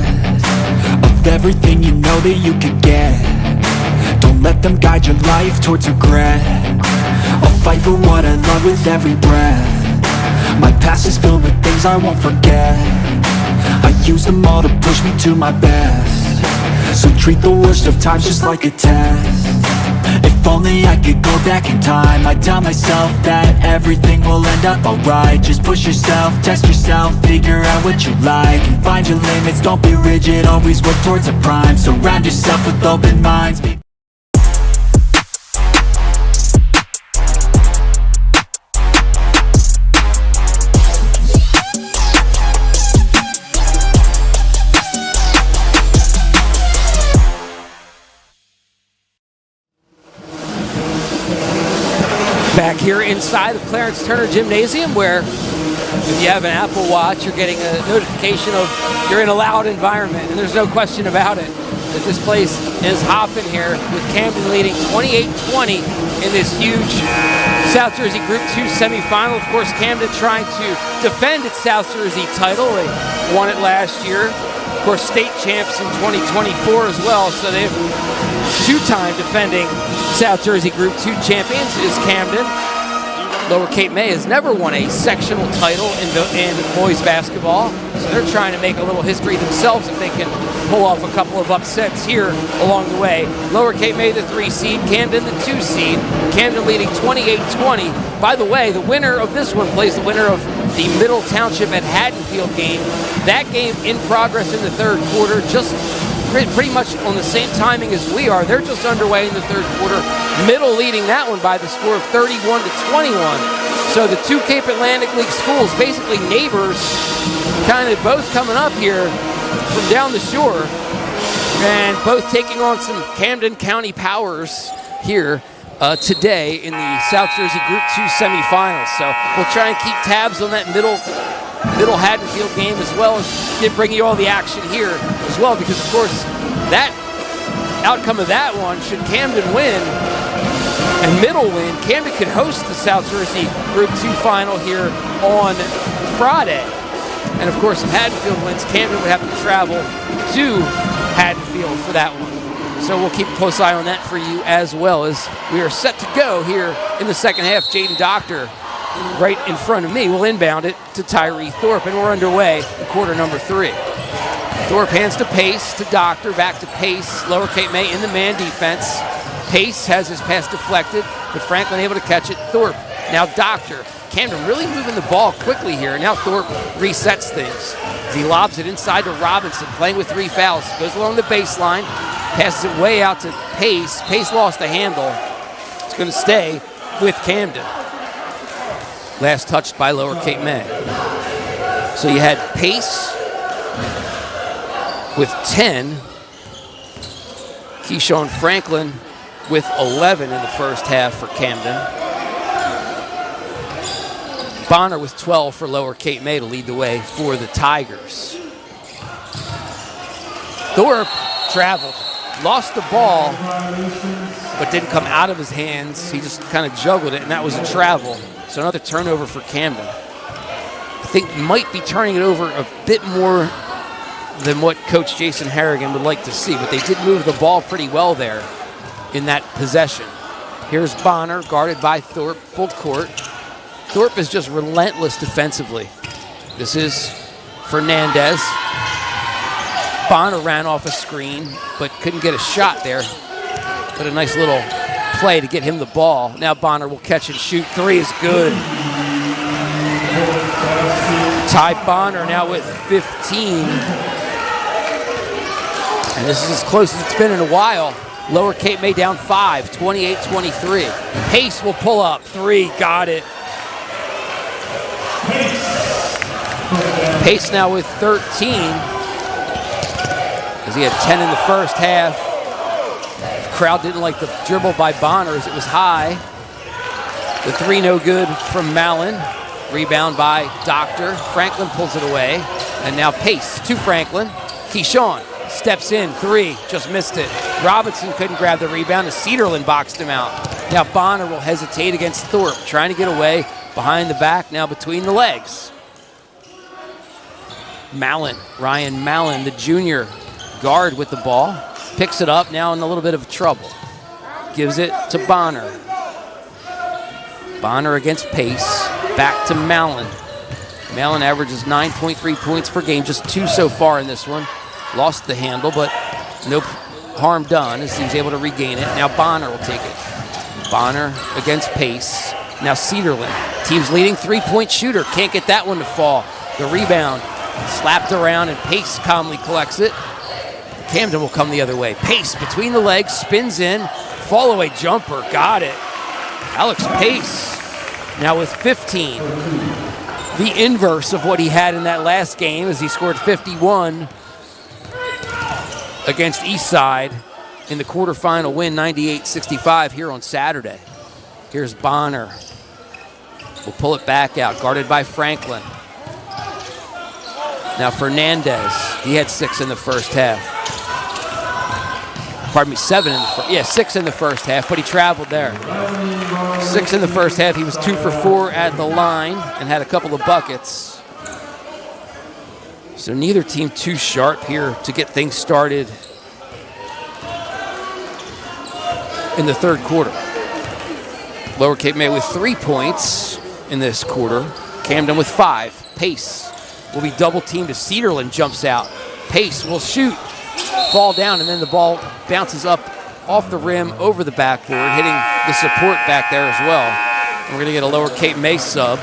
of everything you know that you could get. Don't let them guide your life towards regret. I'll fight for what I love with every breath. My past is filled with things I won't forget. I use them all to push me to my best. So treat the worst of times just like a test. If only I could go back in time, I'd tell myself that everything will end up alright. Just push yourself, test yourself, figure out what you like, and find your limits, don't be rigid, always work towards a prime. Surround yourself with open minds. Back here inside of Clarence Turner Gymnasium, where if you have an Apple Watch, you're getting a notification of you're in a loud environment, and there's no question about it that this place is hopping here, with Camden leading 28-20 in this huge South Jersey Group 2 semifinal. Of course, Camden trying to defend its South Jersey title. They won it last year. Of course, state champs in 2024 as well, so they've two-time defending South Jersey Group 2 champions is Camden. Lower Cape May has never won a sectional title in boys basketball, so they're trying to make a little history themselves if they can pull off a couple of upsets here along the way. Lower Cape May, the 3 seed, Camden, the 2 seed. Camden leading 28-20. By the way, the winner of this one plays the winner of the Middle Township at Haddonfield game. That game in progress in the third quarter, just pretty much on the same timing as we are. They're just underway in the third quarter. Middle leading that one by the score of 31-21. So the two Cape Atlantic League schools, basically neighbors, kind of both coming up here from down the shore, and both taking on some Camden County powers here today in the South Jersey Group 2 semifinals. So we'll try and keep tabs on that middle Haddonfield game, as well as bring you all the action here as well, because of course that outcome of that one, should Camden win and Middle win, Camden could host the South Jersey Group 2 final here on Friday. And of course, if Haddonfield wins, Camden would have to travel to Haddonfield for that one. So we'll keep a close eye on that for you, as well as we are set to go here in the second half. Jaden Doctor right in front of me will inbound it to Tyree Thorpe, and we're underway in quarter number 3. Thorpe hands to Pace, to Doctor, back to Pace. Lower Cape May in the man defense. Pace has his pass deflected, but Franklin able to catch it. Thorpe, now Doctor. Camden really moving the ball quickly here. Now Thorpe resets things as he lobs it inside to Robinson, playing with 3 fouls. Goes along the baseline, passes it way out to Pace. Pace lost the handle. It's going to stay with Camden. Last touched by Lower Cape May. So you had Pace with 10, Keyshawn Franklin with 11 in the first half for Camden. Bonner with 12 for Lower Cape May to lead the way for the Tigers. Thorpe traveled, lost the ball, but didn't come out of his hands. He just kind of juggled it, and that was a travel. So another turnover for Camden. I think might be turning it over a bit more than what Coach Jason Harrigan would like to see, but they did move the ball pretty well there in that possession. Here's Bonner, guarded by Thorpe, full court. Thorpe is just relentless defensively. This is Fernandez. Bonner ran off a screen, but couldn't get a shot there. But a nice little play to get him the ball. Now Bonner will catch and shoot. 3 is good. Ty Bonner now with 15. And this is as close as it's been in a while. Lower Cape May down 5, 28-23. Pace will pull up. 3, got it. Pace now with 13. As he had 10 in the first half. The crowd didn't like the dribble by Bonner as it was high. The 3 no good from Mallon. Rebound by Doctor. Franklin pulls it away. And now Pace to Franklin. Keyshawn steps in. 3, just missed it. Robinson couldn't grab the rebound as Cedarland boxed him out. Now Bonner will hesitate against Thorpe, trying to get away. behind the back, now between the legs. Ryan Mallon, the junior guard with the ball, picks it up, now in a little bit of trouble. Gives it to Bonner. Bonner against Pace, back to Mallon. Mallon averages 9.3 points per game, just 2 so far in this one. Lost the handle, but no harm done as he was able to regain it. Now Bonner will take it. Bonner against Pace. Now Cedarland, team's leading 3-point shooter. Can't get that one to fall. The rebound slapped around and Pace calmly collects it. Camden will come the other way. Pace between the legs, spins in. Fall away jumper, got it. Alex Pace now with 15. The inverse of what he had in that last game as he scored 51 against Eastside in the quarterfinal win, 98-65 here on Saturday. Here's Bonner. Will pull it back out, guarded by Franklin. Now Fernandez, he had 6 in the first half. Pardon me, 7 in the first, 6 in the first half, but he traveled there. 6 in the first half, he was 2 for 4 at the line and had a couple of buckets. So neither team too sharp here to get things started in the third quarter. Lower Cape May with 3 points in this quarter. Camden with 5. Pace will be double teamed as Cedarland jumps out. Pace will shoot, fall down, and then the ball bounces up off the rim over the backboard, hitting the support back there as well. And we're going to get a Lower Cape May sub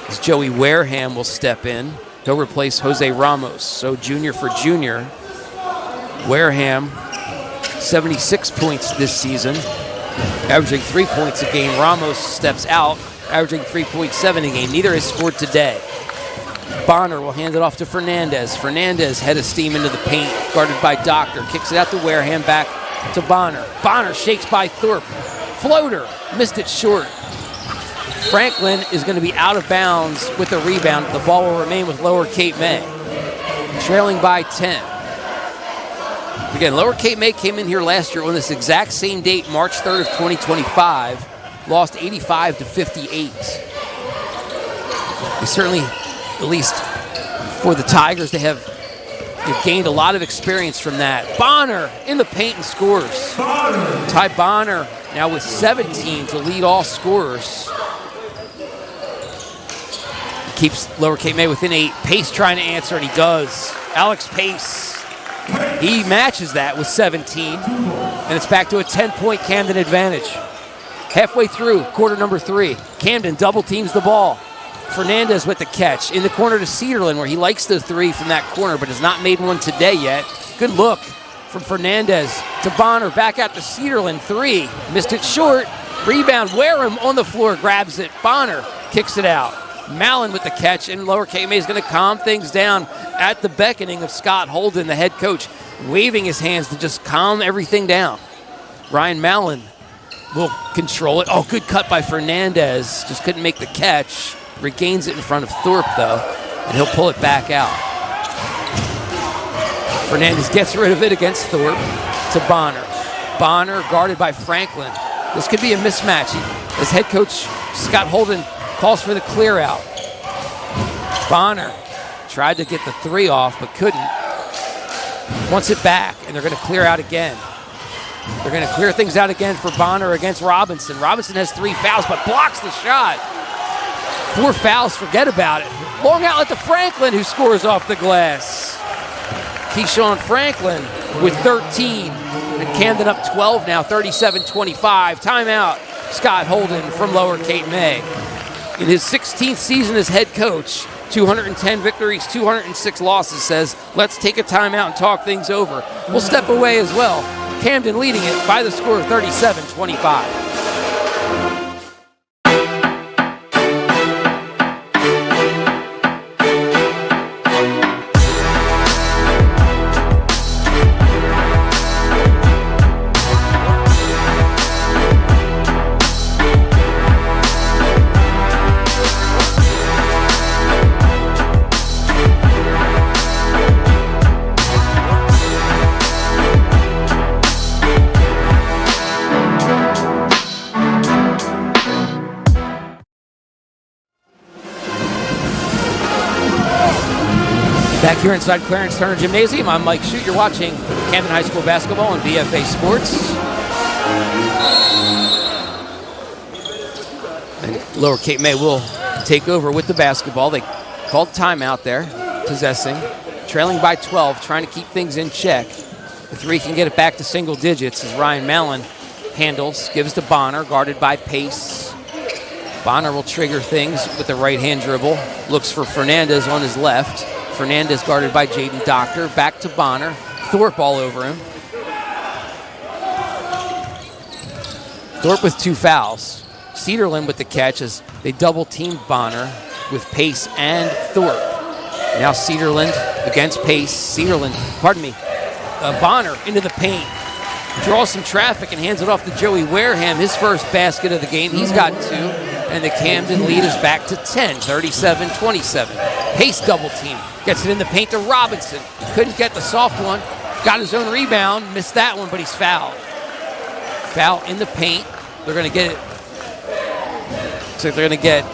as Joey Wareham will step in. He'll replace Jose Ramos. So junior for junior. Wareham, 76 points this season, averaging 3 points a game. Ramos steps out, averaging 3.7 a game. Neither has scored today. Bonner will hand it off to Fernandez. Fernandez head of steam into the paint, guarded by Doctor. Kicks it out to Wareham, back to Bonner. Bonner shakes by Thorpe. Floater, missed it short. Franklin is going to be out of bounds with the rebound. The ball will remain with Lower Cape May, trailing by 10. Again, Lower Cape May came in here last year on this exact same date, March 3rd of 2025, lost 85-58. They certainly, at least for the Tigers, they've gained a lot of experience from that. Bonner in the paint and scores. Ty Bonner now with 17 to lead all scorers. Keeps Lower Cape May within 8. Pace trying to answer, and he does. Alex Pace, he matches that with 17, and it's back to a 10-point Camden advantage. Halfway through quarter number 3, Camden double teams the ball. Fernandez with the catch in the corner to Cedarland, where he likes the 3 from that corner, but has not made one today yet. Good look from Fernandez to Bonner, back out to Cedarland. 3, missed it short. Rebound, Wareham on the floor, grabs it. Bonner kicks it out. Mallon with the catch, and Lower Cape May is going to calm things down at the beckoning of Scott Holden, the head coach, waving his hands to just calm everything down. Ryan Mallon will control it. Oh, good cut by Fernandez. Just couldn't make the catch. Regains it in front of Thorpe, though, and he'll pull it back out. Fernandez gets rid of it against Thorpe to Bonner. Bonner guarded by Franklin. This could be a mismatch as head coach Scott Holden calls for the clear out. Bonner tried to get the 3 off, but couldn't. Wants it back, and they're going to clear out again. They're going to clear things out again for Bonner against Robinson. Robinson has 3 fouls, but blocks the shot. 4 fouls, forget about it. Long outlet to Franklin, who scores off the glass. Keyshawn Franklin with 13, and Camden up 12 now, 37-25. Timeout, Scott Holden from Lower Cape May. In his 16th season as head coach, 210 victories, 206 losses, says, let's take a timeout and talk things over. We'll step away as well. Camden leading it by the score of 37-25. Here inside Clarence Turner Gymnasium, I'm Mike Shute. You're watching Camden High School basketball on BFA Sports. And Lower Cape May will take over with the basketball. They called timeout there, possessing, trailing by 12, trying to keep things in check. The three can get it back to single digits as Ryan Mallon handles, gives to Bonner, guarded by Pace. Bonner will trigger things with the right-hand dribble. Looks for Fernandez on his left. Fernandez guarded by Jaden Doctor. Back to Bonner. Thorpe all over him. Thorpe with 2 fouls. Cedarland with the catch as they double-teamed Bonner with Pace and Thorpe. Now Cedarland against Pace. Bonner into the paint. Draws some traffic and hands it off to Joey Wareham. His first basket of the game. He's got 2. And the Camden lead is back to 10, 37-27. Pace double team. Gets it in the paint to Robinson. Couldn't get the soft one. Got his own rebound. Missed that one, but he's fouled. Foul in the paint. They're going to get it. So they're going to get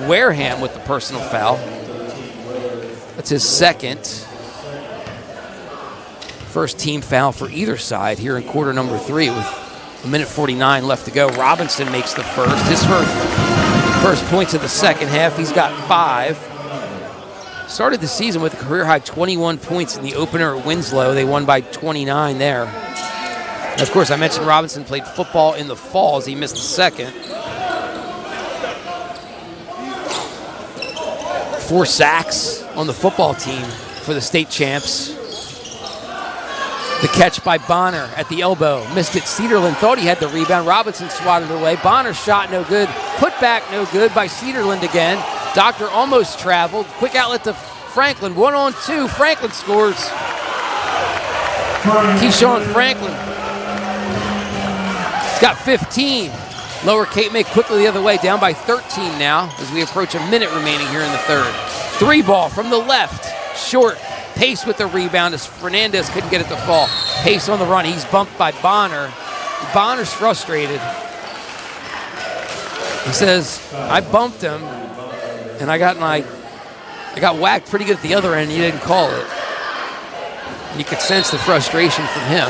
Wareham with the personal foul. That's his second. First team foul for either side here in quarter number 3 with a minute 49 left to go. Robinson makes the first. His first points of the second half. He's got 5. Started the season with a career-high 21 points in the opener at Winslow. They won by 29 there. And of course, I mentioned Robinson played football in the fall as he missed the second. 4 sacks on the football team for the state champs. The catch by Bonner at the elbow. Missed it. Cedarland thought he had the rebound. Robinson swatted away. Bonner's shot no good. Put back no good by Cedarland again. Doctor almost traveled. Quick outlet to Franklin. 1-on-2. Franklin scores. Keyshawn Franklin. He's got 15. Lower Cape May quickly the other way. Down by 13 now as we approach a minute remaining here in the third. 3 ball from the left. Short. Pace with the rebound as Fernandez couldn't get it to fall. Pace on the run. He's bumped by Bonner. Bonner's frustrated. He says, I bumped him, and I got whacked pretty good at the other end, and you didn't call it. And you could sense the frustration from him.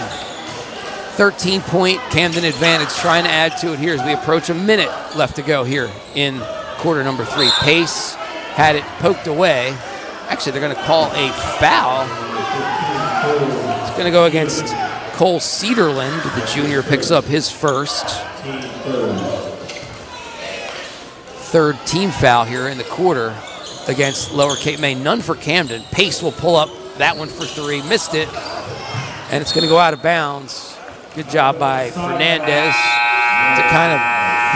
13-point Camden advantage, trying to add to it here as we approach a minute left to go here in quarter number 3. Pace had it poked away. Actually, they're going to call a foul. It's going to go against Cole Cedarland. The junior picks up his first. Third team foul here in the quarter against Lower Cape May. None for Camden. Pace will pull up that one for 3. Missed it. And it's going to go out of bounds. Good job by Fernandez to kind of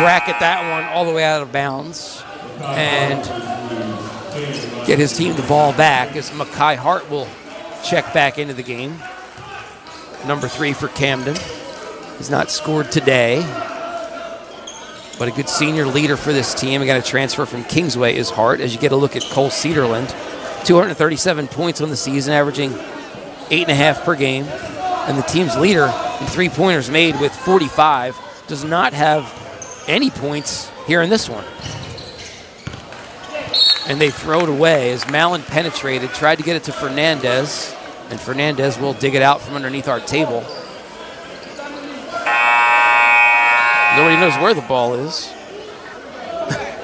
bracket that one all the way out of bounds. And get his team the ball back as Makai Hart will check back into the game. Number 3 for Camden. He's not scored today, but a good senior leader for this team. We got a transfer from Kingsway is Hart. As you get a look at Cole Cedarland, 237 points on the season, averaging 8.5 per game. And the team's leader in 3-pointers made with 45 does not have any points here in this one. And they throw it away as Mallon penetrated, tried to get it to Fernandez, and Fernandez will dig it out from underneath our table. Nobody knows where the ball is,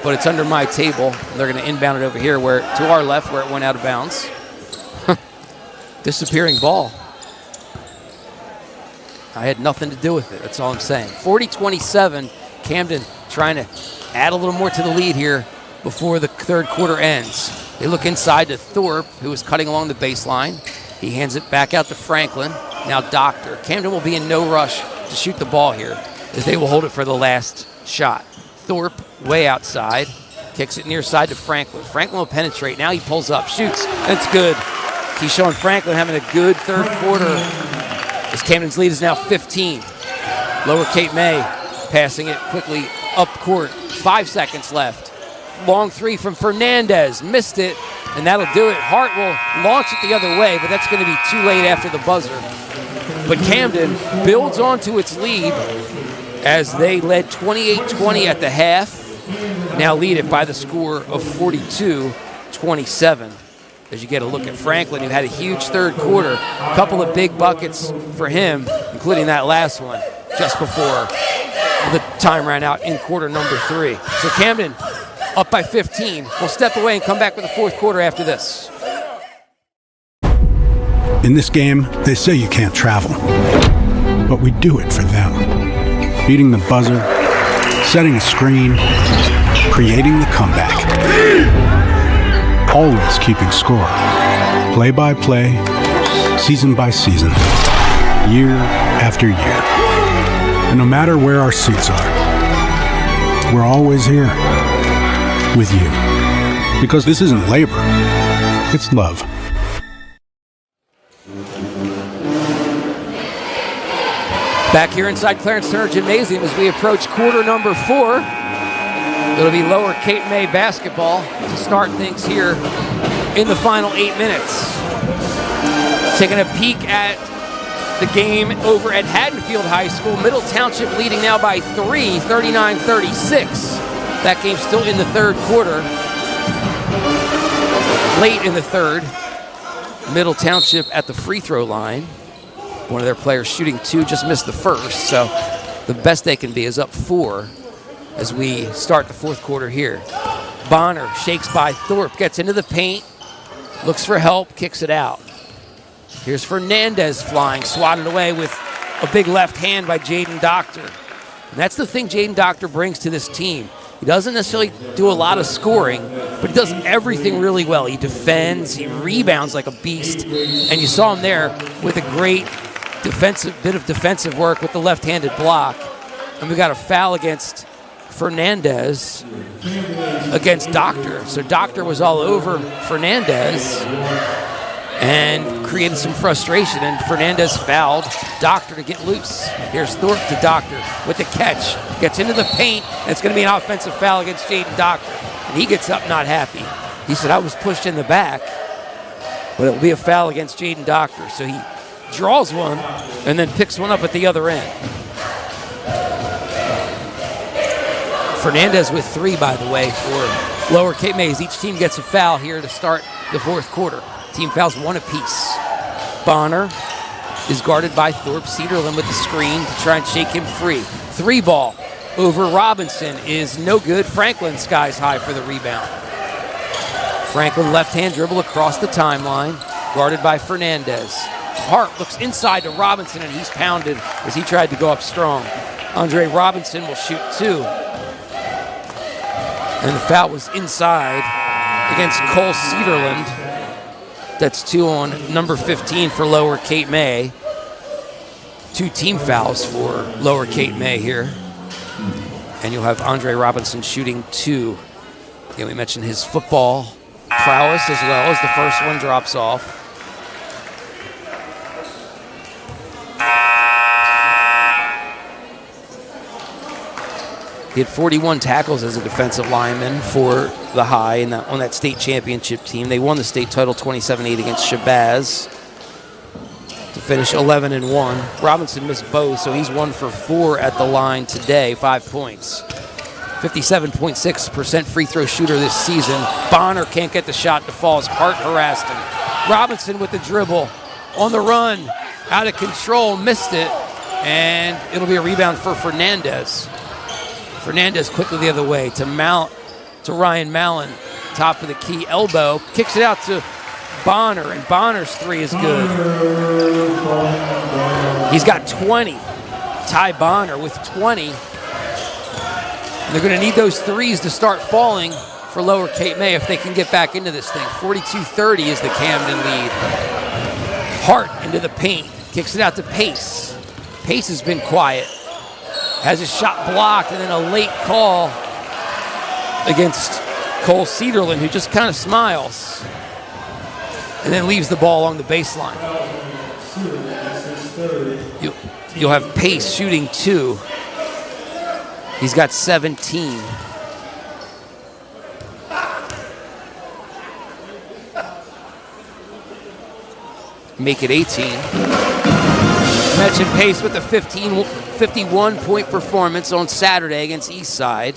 but it's under my table. They're going to inbound it over here where to our left where it went out of bounds. Disappearing ball. I had nothing to do with it. That's all I'm saying. 40-27, Camden trying to add a little more to the lead here before the third quarter ends. They look inside to Thorpe, who is cutting along the baseline. He hands it back out to Franklin. Now Doctor. Camden will be in no rush to shoot the ball here as they will hold it for the last shot. Thorpe way outside. Kicks it near side to Franklin. Franklin will penetrate. Now he pulls up. Shoots. That's good. Keyshawn Franklin having a good third quarter as Camden's lead is now 15. Lower Cape May passing it quickly up court. 5 seconds left. Long 3 from Fernandez. Missed it, and that'll do it. Hart will launch it the other way, but that's going to be too late after the buzzer. But Camden builds onto its lead as they led 28-20 at the half. Now lead it by the score of 42-27. as you get a look at Franklin, who had a huge third quarter. A couple of big buckets for him, including that last one just before the time ran out in quarter number 3. So Camden up by 15. We'll step away and come back with the fourth quarter after this. In this game, they say you can't travel, but we do it for them. Beating the buzzer, setting a screen, creating the comeback. Always keeping score. Play by play, season by season, year after year. And no matter where our seats are, we're always here with you. Because this isn't labor, it's love. Back here inside Clarence Turner Gymnasium as we approach quarter number 4. It'll be Lower Cape May basketball to start things here in the final 8 minutes. Taking a peek at the game over at Haddonfield High School. Middle Township leading now by 3, 39-36. That game's still in the third quarter. Late in the third. Middle Township at the free throw line. One of their players shooting 2, just missed the first. So the best they can be is up 4 as we start the fourth quarter here. Bonner shakes by Thorpe, gets into the paint, looks for help, kicks it out. Here's Fernandez flying, swatted away with a big left hand by Jaden Doctor. And that's the thing Jaden Doctor brings to this team. He doesn't necessarily do a lot of scoring, but he does everything really well. He defends, he rebounds like a beast, and you saw him there with a great bit of defensive work with the left-handed block. And we got a foul against Fernandez against Doctor. So Doctor was all over Fernandez and created some frustration, and Fernandez fouled Doctor to get loose. Here's Thorpe to Doctor with the catch. Gets into the paint, and it's going to be an offensive foul against Jaden Doctor. And he gets up not happy. He said, I was pushed in the back, but it will be a foul against Jaden Doctor. So he draws one and then picks one up at the other end. Fernandez with 3, by the way, for Lower Cape May. Each team gets a foul here to start the fourth quarter. Team fouls 1 apiece. Bonner is guarded by Thorpe. Cedarland with the screen to try and shake him free. 3 ball over Robinson is no good. Franklin skies high for the rebound. Franklin left-hand dribble across the timeline, guarded by Fernandez. Hart looks inside to Robinson, and he's pounded as he tried to go up strong. Andre Robinson will shoot 2. And the foul was inside against Cole Cedarland. That's 2 on number 15 for Lower Cape May. 2 team fouls for Lower Cape May here. And you'll have Andre Robinson shooting 2. Again, we mentioned his football prowess as well as the first one drops off. He had 41 tackles as a defensive lineman for the High on that state championship team. They won the state title 27-8 against Shabazz to finish 11-1. Robinson missed both, so he's 1 for 4 at the line today, 5 points. 57.6% free throw shooter this season. Bonner can't get the shot to fall as Hart harassed him. Robinson with the dribble on the run, out of control, missed it, and it'll be a rebound for Fernandez. Fernandez quickly the other way to Ryan Mallon, top of the key, elbow, kicks it out to Bonner, and Bonner's 3 is good. He's got 20. Ty Bonner with 20. And they're going to need those 3s to start falling for Lower Cape May if they can get back into this thing. 42-30 is the Camden lead. Hart into the paint, kicks it out to Pace. Pace has been quiet. Has his shot blocked, and then a late call against Cole Cedarland, who just kind of smiles and then leaves the ball along the baseline. You'll have Pace shooting 2. He's got 17. Make it 18. Mentioned Pace with a 51-point performance on Saturday against Eastside.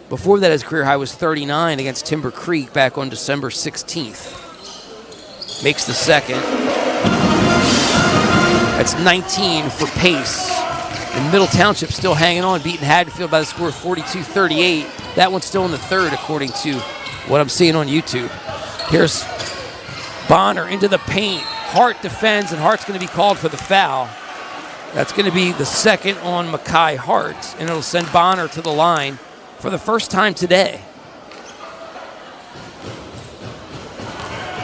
Before that, his career high was 39 against Timber Creek back on December 16th. makes the second. That's 19 for Pace. And Middle Township still hanging on, beating Haddonfield by the score of 42-38. That one's still in the third, according to what I'm seeing on YouTube. Here's Bonner into the paint. Hart defends, and Hart's going to be called for the foul. That's going to be the second on Mackay Hart, and it'll send Bonner to the line for the first time today.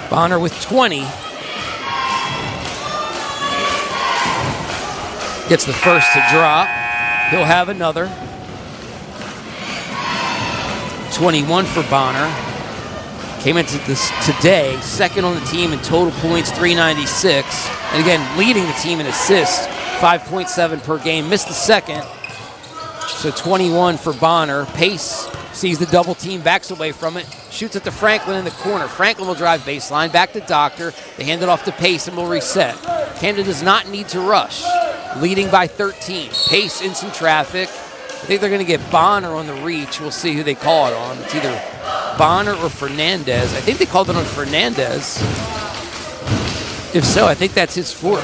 Bonner with 20. Gets the first to drop. He'll have another. 21 for Bonner. Came into this today, second on the team in total points, 396. And again, leading the team in assists, 5.7 per game. Missed the second. So 21 for Bonner. Pace sees the double team, backs away from it, shoots it to Franklin in the corner. Franklin will drive baseline, back to Doctor. They hand it off to Pace and will reset. Camden does not need to rush. Leading by 13. Pace in some traffic. I think they're going to get Bonner on the reach. We'll see who they call it on. It's either Bonner or Fernandez. I think they called it on Fernandez. If so, I think that's his fourth.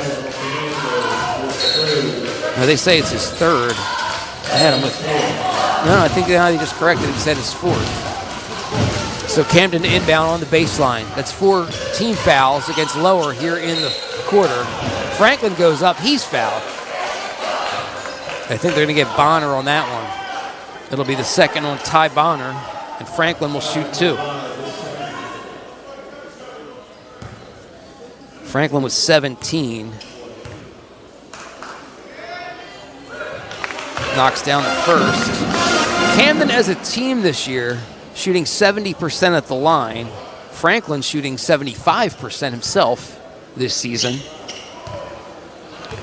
No, they say it's his third. I had him with... No, I think they just corrected it and said it's fourth. So Camden to inbound on the baseline. That's 4 team fouls against Lower here in the quarter. Franklin goes up. He's fouled. I think they're going to get Bonner on that one. It'll be the second on Ty Bonner, and Franklin will shoot 2. Franklin was 17. Knocks down the first. Camden as a team this year shooting 70% at the line. Franklin shooting 75% himself this season.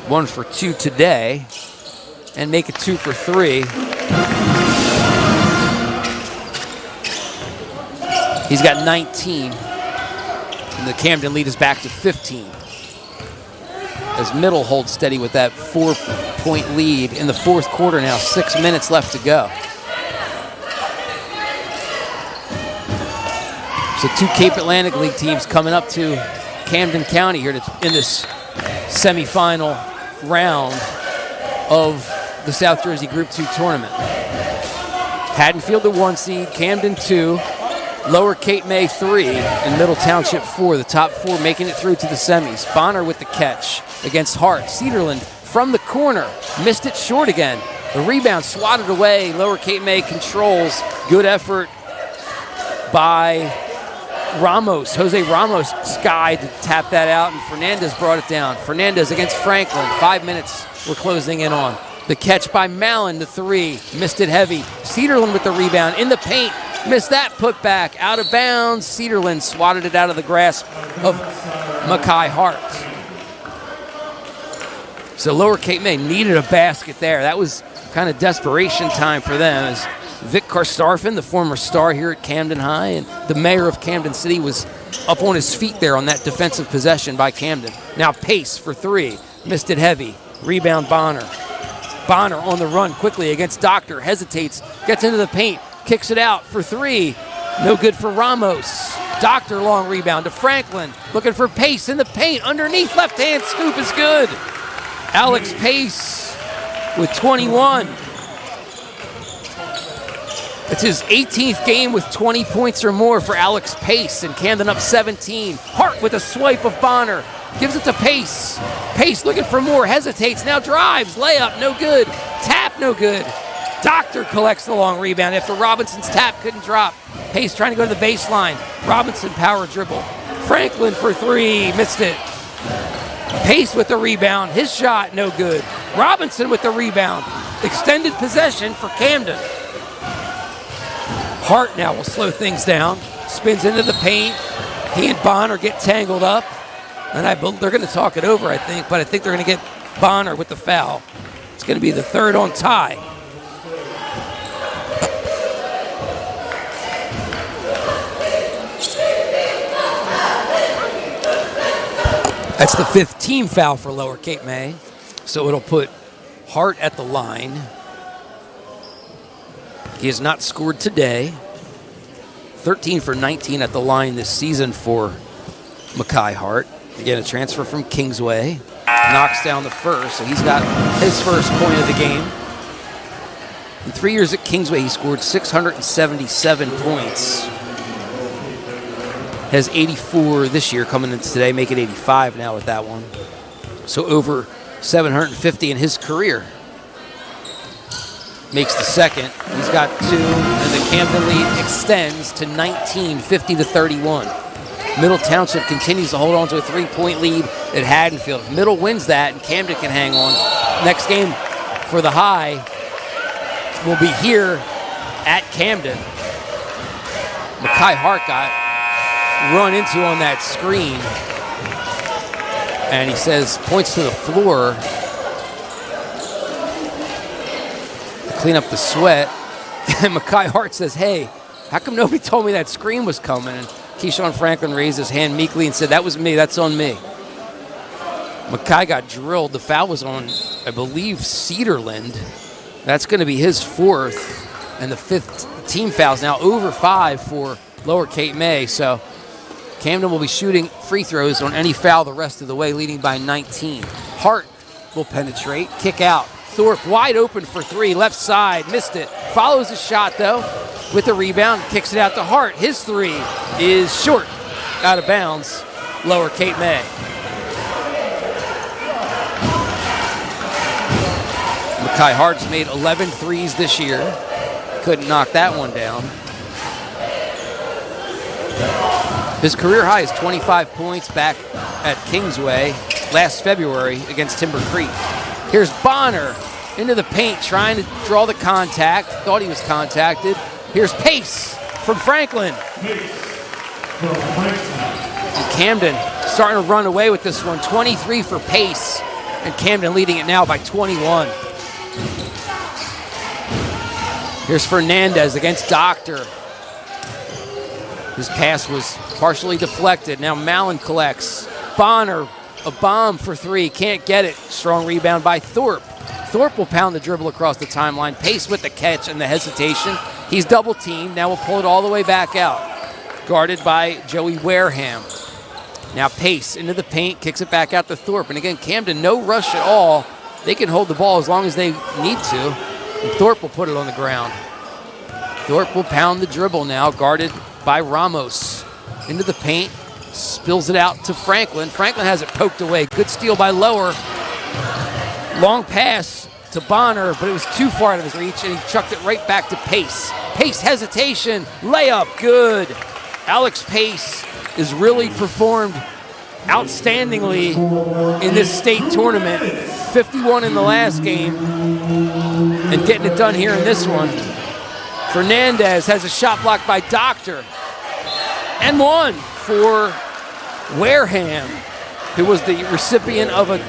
1 for 2 today. And make it 2 for 3. He's got 19. And the Camden lead is back to 15. As Middle holds steady with that 4-point lead in the fourth quarter now. 6 minutes left to go. So 2 Cape Atlantic League teams coming up to Camden County here in this semifinal round of the South Jersey Group 2 tournament. Haddonfield the 1 seed, Camden 2, Lower Cape May 3, and Middle Township 4. The top 4 making it through to the semis. Bonner with the catch against Hart. Cedarland from the corner, missed it short again. The rebound swatted away. Lower Cape May controls. Good effort by Ramos. Jose Ramos skied to tap that out, and Fernandez brought it down. Fernandez against Franklin. 5 minutes we're closing in on. The catch by Mallon, the 3. Missed it heavy. Cedarland with the rebound in the paint. Missed that put back. Out of bounds. Cedarland swatted it out of the grasp of Mackay Hart. So Lower Cape May needed a basket there. That was kind of desperation time for them as Vic Karstarfin, the former star here at Camden High, and the mayor of Camden City was up on his feet there on that defensive possession by Camden. Now Pace for 3. Missed it heavy. Rebound Bonner. Bonner on the run quickly against Doctor. Hesitates. Gets into the paint. Kicks it out for 3. No good for Ramos. Doctor long rebound to Franklin. Looking for Pace in the paint. Underneath left hand scoop is good. Alex Pace with 21. It's his 18th game with 20 points or more for Alex Pace, and Camden up 17. Hart with a swipe of Bonner. Gives it to Pace. Pace looking for more. Hesitates. Now drives. Layup. No good. Tap. No good. Doctor collects the long rebound after Robinson's tap couldn't drop. Pace trying to go to the baseline. Robinson power dribble. Franklin for 3. Missed it. Pace with the rebound. His shot. No good. Robinson with the rebound. Extended possession for Camden. Hart now will slow things down. Spins into the paint. He and Bonner get tangled up. And they're going to talk it over, I think. But I think they're going to get Bonner with the foul. It's going to be the third on Ty. That's the 5th team foul for Lower Cape May. So it'll put Hart at the line. He has not scored today. 13 for 19 at the line this season for Mackay Hart, again a transfer from Kingsway, knocks down the first, so he's got his first point of the game. In 3 years at Kingsway, he scored 677 points. Has 84 this year, coming into today, making 85 now with that one. So over 750 in his career. Makes the second. He's got 2, and the Camden lead extends to 19, 50-31. Middle Township continues to hold on to a 3-point lead at Haddonfield. If Middle wins that and Camden can hang on, next game for the High will be here at Camden. Mackay Hart got run into on that screen, and he says, points to the floor to clean up the sweat. And Mackay Hart says, hey, how come nobody told me that screen was coming? And Keyshawn Franklin raised his hand meekly and said, that was me, that's on me. Mackay got drilled. The foul was on, I believe, Cedarland. That's going to be his 4th, and the 5th team foul's now over 5 for Lower Cape May. So Camden will be shooting free throws on any foul the rest of the way, leading by 19. Hart will penetrate, kick out. Thorpe wide open for 3, left side, missed it. Follows the shot, though, with the rebound, kicks it out to Hart. His 3 is short, out of bounds, Lower Cape May. Mackay Hart's made 11 threes this year. Couldn't knock that one down. His career high is 25 points back at Kingsway last February against Timber Creek. Here's Bonner into the paint, trying to draw the contact. Thought he was contacted. Here's Pace from Franklin. And Camden starting to run away with this one. 23 for Pace, and Camden leading it now by 21. Here's Fernandez against Doctor. His pass was partially deflected. Now Mallon collects. Bonner, a bomb for 3. Can't get it. Strong rebound by Thorpe. Thorpe will pound the dribble across the timeline. Pace with the catch and the hesitation. He's double teamed. Now we'll pull it all the way back out. Guarded by Joey Wareham. Now Pace into the paint. Kicks it back out to Thorpe. And again, Camden, no rush at all. They can hold the ball as long as they need to. And Thorpe will put it on the ground. Thorpe will pound the dribble now, guarded by Ramos. Into the paint, spills it out to Franklin. Franklin has it poked away. Good steal by Lower. Long pass to Bonner, but it was too far out of his reach, and he chucked it right back to Pace. Pace hesitation, layup, good. Alex Pace has really performed outstandingly in this state tournament. 51 in the last game, and getting it done here in this one. Fernandez has a shot blocked by Doctor. And one for Wareham, who was the recipient of a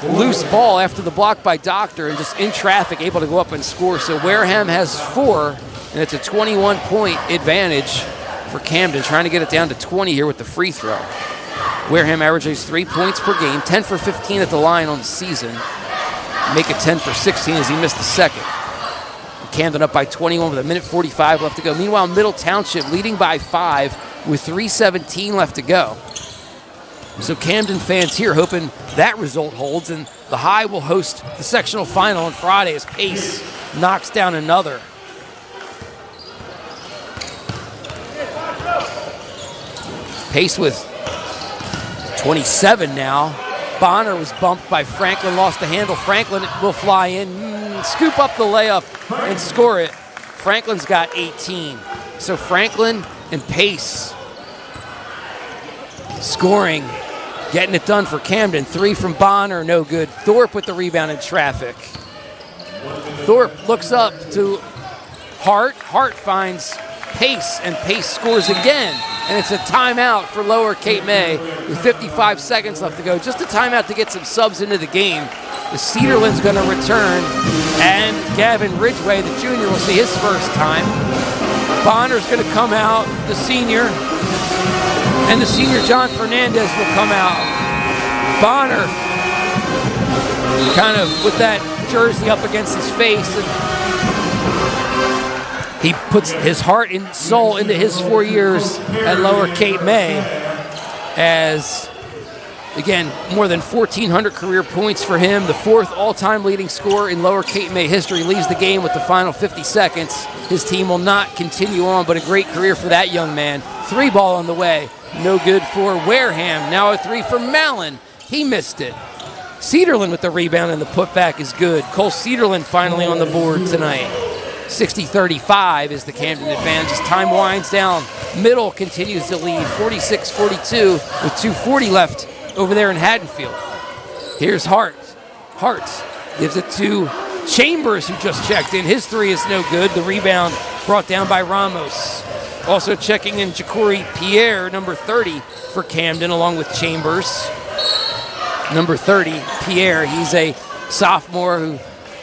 loose ball after the block by Doctor, and just in traffic able to go up and score. So Wareham has 4, and it's a 21-point advantage for Camden, trying to get it down to 20 here with the free throw. Wareham averages 3 points per game, 10 for 15 at the line on the season. Make it 10 for 16 as he missed the second. Camden up by 21 with 1:45 left to go. Meanwhile, Middle Township leading by 5 with 3:17 left to go. So Camden fans here hoping that result holds, and the High will host the sectional final on Friday as Pace knocks down another. Pace with 27 now. Bonner was bumped by Franklin, lost the handle. Franklin will fly in, scoop up the layup, and score it. Franklin's got 18. So Franklin and Pace scoring, getting it done for Camden. 3 from Bonner, no good. Thorpe with the rebound in traffic. Thorpe looks up to Hart. Hart finds Pace, and Pace scores again. And it's a timeout for Lower Cape May with 55 seconds left to go. Just a timeout to get some subs into the game. The Cedarland's going to return, and Gavin Ridgway, the junior, will see his first time. Bonner's going to come out, the senior, and the senior John Fernandez will come out. Bonner kind of with that jersey up against his face, and he puts his heart and soul into his 4 years at Lower Cape May. as, again, more than 1,400 career points for him. The 4th all-time leading scorer in Lower Cape May history, leaves the game with the final 50 seconds. His team will not continue on, but a great career for that young man. 3 ball on the way. No good for Wareham. Now a 3 for Mallon. He missed it. Cedarland with the rebound, and the putback is good. Cole Cedarland finally on the board tonight. 60-35 is the Camden advantage as time winds down. Middle continues to lead, 46-42 with 2:40 left over there in Haddonfield. Here's Hart. Hart gives it to Chambers, who just checked in. His 3 is no good. The rebound brought down by Ramos. Also checking in Ja'Cory Pierre, number 30 for Camden, along with Chambers. Number 30, Pierre, he's a sophomore who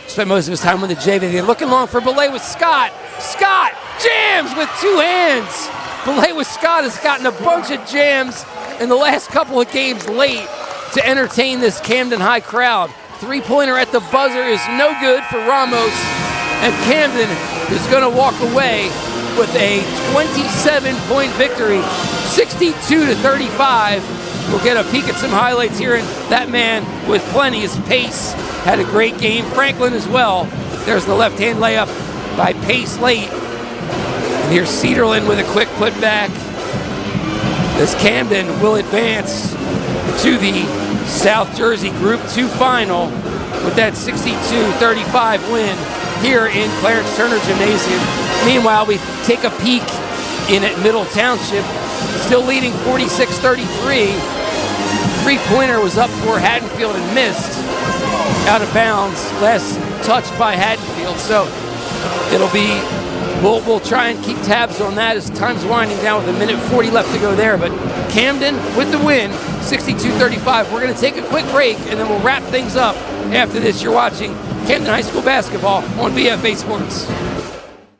spent most of his time with the JV. They're looking long for Belay with Scott. Scott jams with 2 hands. Belay with Scott has gotten a bunch of jams in the last couple of games late to entertain this Camden High crowd. 3-pointer at the buzzer is no good for Ramos, and Camden is going to walk away with a 27-point victory, 62-35. We'll get a peek at some highlights here, and that man with plenty of pace had a great game. Franklin as well. There's the left-hand layup by Pace late. And here's Cedarland with a quick putback as Camden will advance to the South Jersey Group 2 final with that 62-35 win here in Clarence Turner Gymnasium. Meanwhile, we take a peek in at Middle Township, still leading 46-33. 3-pointer was up for Haddonfield and missed. Out of bounds, last touched by Haddonfield. So it'll be, we'll try and keep tabs on that as time's winding down with 1:40 left to go there. But Camden with the win, 62-35. We're going to take a quick break, and then we'll wrap things up after this. You're watching Camden High School basketball on BFA Sports.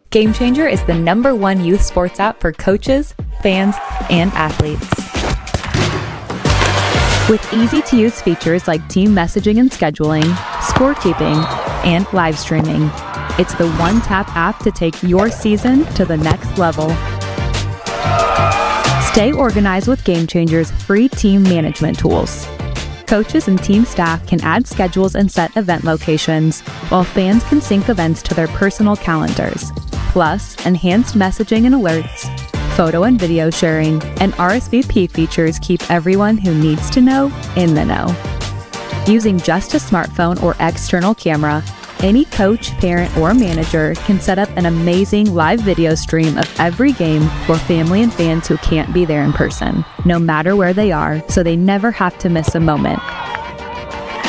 Game Changer is the #1 youth sports app for coaches, fans, and athletes. With easy-to-use features like team messaging and scheduling, scorekeeping, and live streaming, it's the one-tap app to take your season to the next level. Stay organized with Game Changer's free team management tools. Coaches and team staff can add schedules and set event locations, while fans can sync events to their personal calendars. Plus, enhanced messaging and alerts, photo and video sharing, and RSVP features keep everyone who needs to know in the know. Using just a smartphone or external camera, any coach, parent, or manager can set up an amazing live video stream of every game for family and fans who can't be there in person, no matter where they are, so they never have to miss a moment.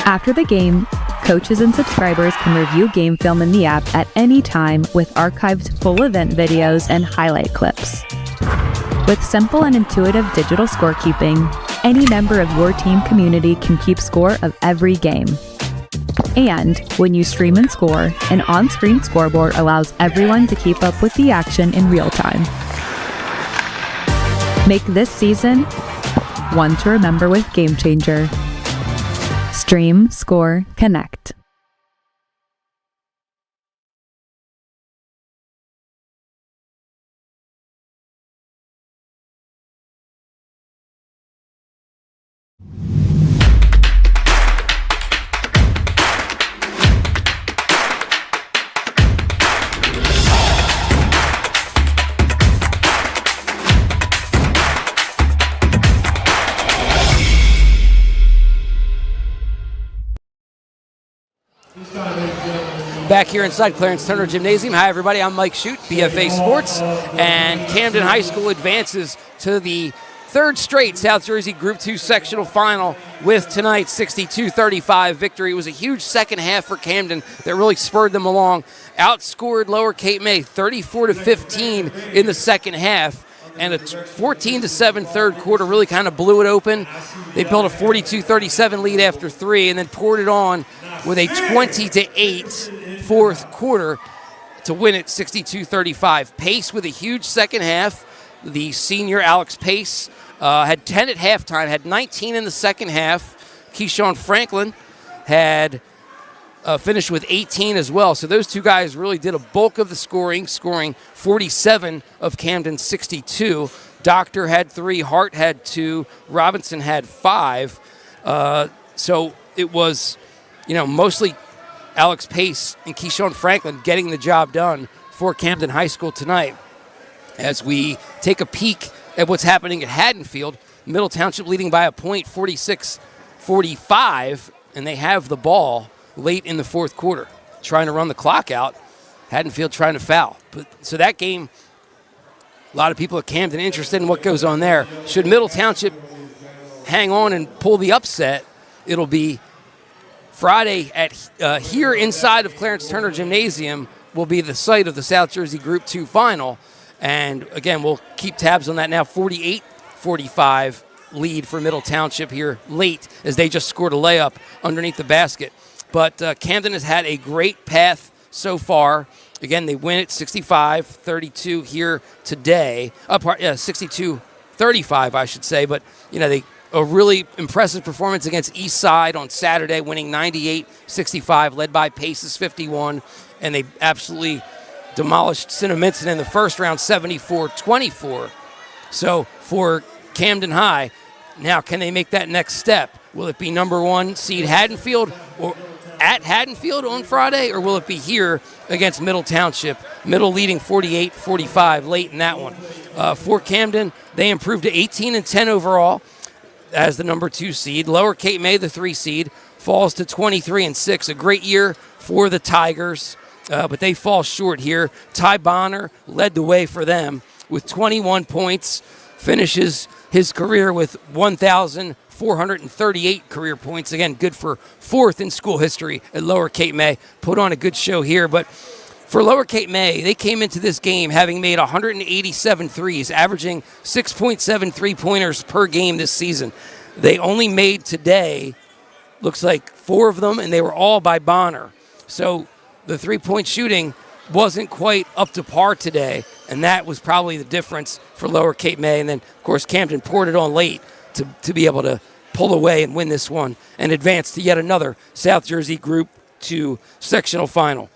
After the game, coaches and subscribers can review game film in the app at any time with archived full event videos and highlight clips. With simple and intuitive digital scorekeeping, any member of your team community can keep score of every game. And when you stream and score, an on-screen scoreboard allows everyone to keep up with the action in real time. Make this season one to remember with Game Changer. Stream, score, connect. Back here inside Clarence Turner Gymnasium. Hi, everybody. I'm Mike Shute, BFA Sports. And Camden High School advances to the 3rd straight South Jersey Group 2 sectional final with tonight's 62-35 victory. It was a huge second half for Camden that really spurred them along. Outscored Lower Cape May 34-15 in the second half. And a 14-7 third quarter really kind of blew it open. They built a 42-37 lead after 3 and then poured it on with a 20-8 fourth quarter to win it 62-35. Pace with a huge second half. The senior Alex Pace had 10 at halftime, had 19 in the second half. Keyshawn Franklin had finished with 18 as well. So those two guys really did a bulk of the scoring 47 of Camden's 62. Doctor had 3, Hart had 2, Robinson had 5. So it was, mostly Alex Pace and Keyshawn Franklin getting the job done for Camden High School tonight. As we take a peek at what's happening at Haddonfield, Middle Township leading by a point, 46-45, and they have the ball late in the fourth quarter, trying to run the clock out. Haddonfield trying to foul. So that game, a lot of people at Camden interested in what goes on there. Should Middle Township hang on and pull the upset, it'll be Friday at here inside of Clarence Turner Gymnasium will be the site of the South Jersey Group 2 final. And again, we'll keep tabs on that now. 48-45 lead for Middle Township here late as they just scored a layup underneath the basket. But Camden has had a great path so far. Again, they win it 65-32 here today. 62-35, I should say. But, a really impressive performance against Eastside on Saturday, winning 98-65, led by Pace's 51. And they absolutely demolished Cinnaminson in the first round, 74-24. So for Camden High, now can they make that next step? Will it be number 1 seed Haddonfield or at Haddonfield on Friday, or will it be here against Middle Township? Middle leading 48-45 late in that one. For Camden, they improved to 18-10 overall as the number 2 seed. Lower Cape May, the 3 seed, falls to 23-6. A great year for the Tigers, but they fall short here. Ty Bonner led the way for them with 21 points, finishes his career with 1,438 career points. Again, good for 4th in school history at Lower Cape May. Put on a good show here, but for Lower Cape May, they came into this game having made 187 threes, averaging 6.7 3-pointers per game this season. They only made today, looks like 4 of them, and they were all by Bonner. So the 3-point shooting wasn't quite up to par today, and that was probably the difference for Lower Cape May. And then, of course, Camden poured it on late to be able to pull away and win this one and advance to yet another South Jersey Group 2 sectional final.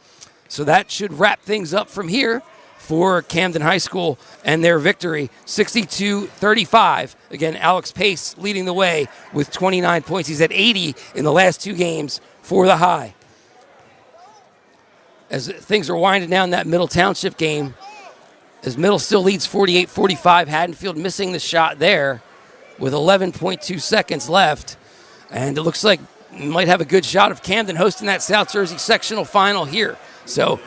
So that should wrap things up from here for Camden High School and their victory, 62-35. Again, Alex Pace leading the way with 29 points. He's at 80 in the last 2 games for the High. As things are winding down that Middle Township game, as Middle still leads 48-45, Haddonfield missing the shot there with 11.2 seconds left. And it looks like we might have a good shot of Camden hosting that South Jersey sectional final here. So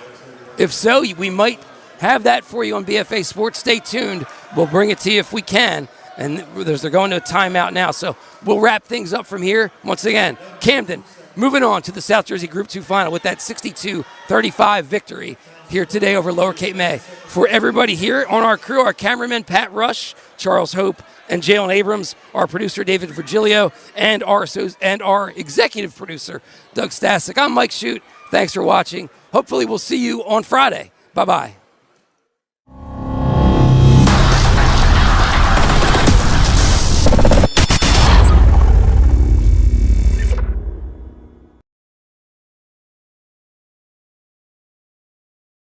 if so, we might have that for you on BFA Sports. Stay tuned. We'll bring it to you if we can. And they're going to a timeout now. So we'll wrap things up from here. Once again, Camden moving on to the South Jersey Group 2 final with that 62-35 victory here today over Lower Cape May. For everybody here on our crew, our cameraman Pat Rush, Charles Hope, and Jalen Abrams, our producer David Virgilio, and our executive producer Doug Stasic. I'm Mike Shute. Thanks for watching. Hopefully we'll see you on Friday. Bye-bye.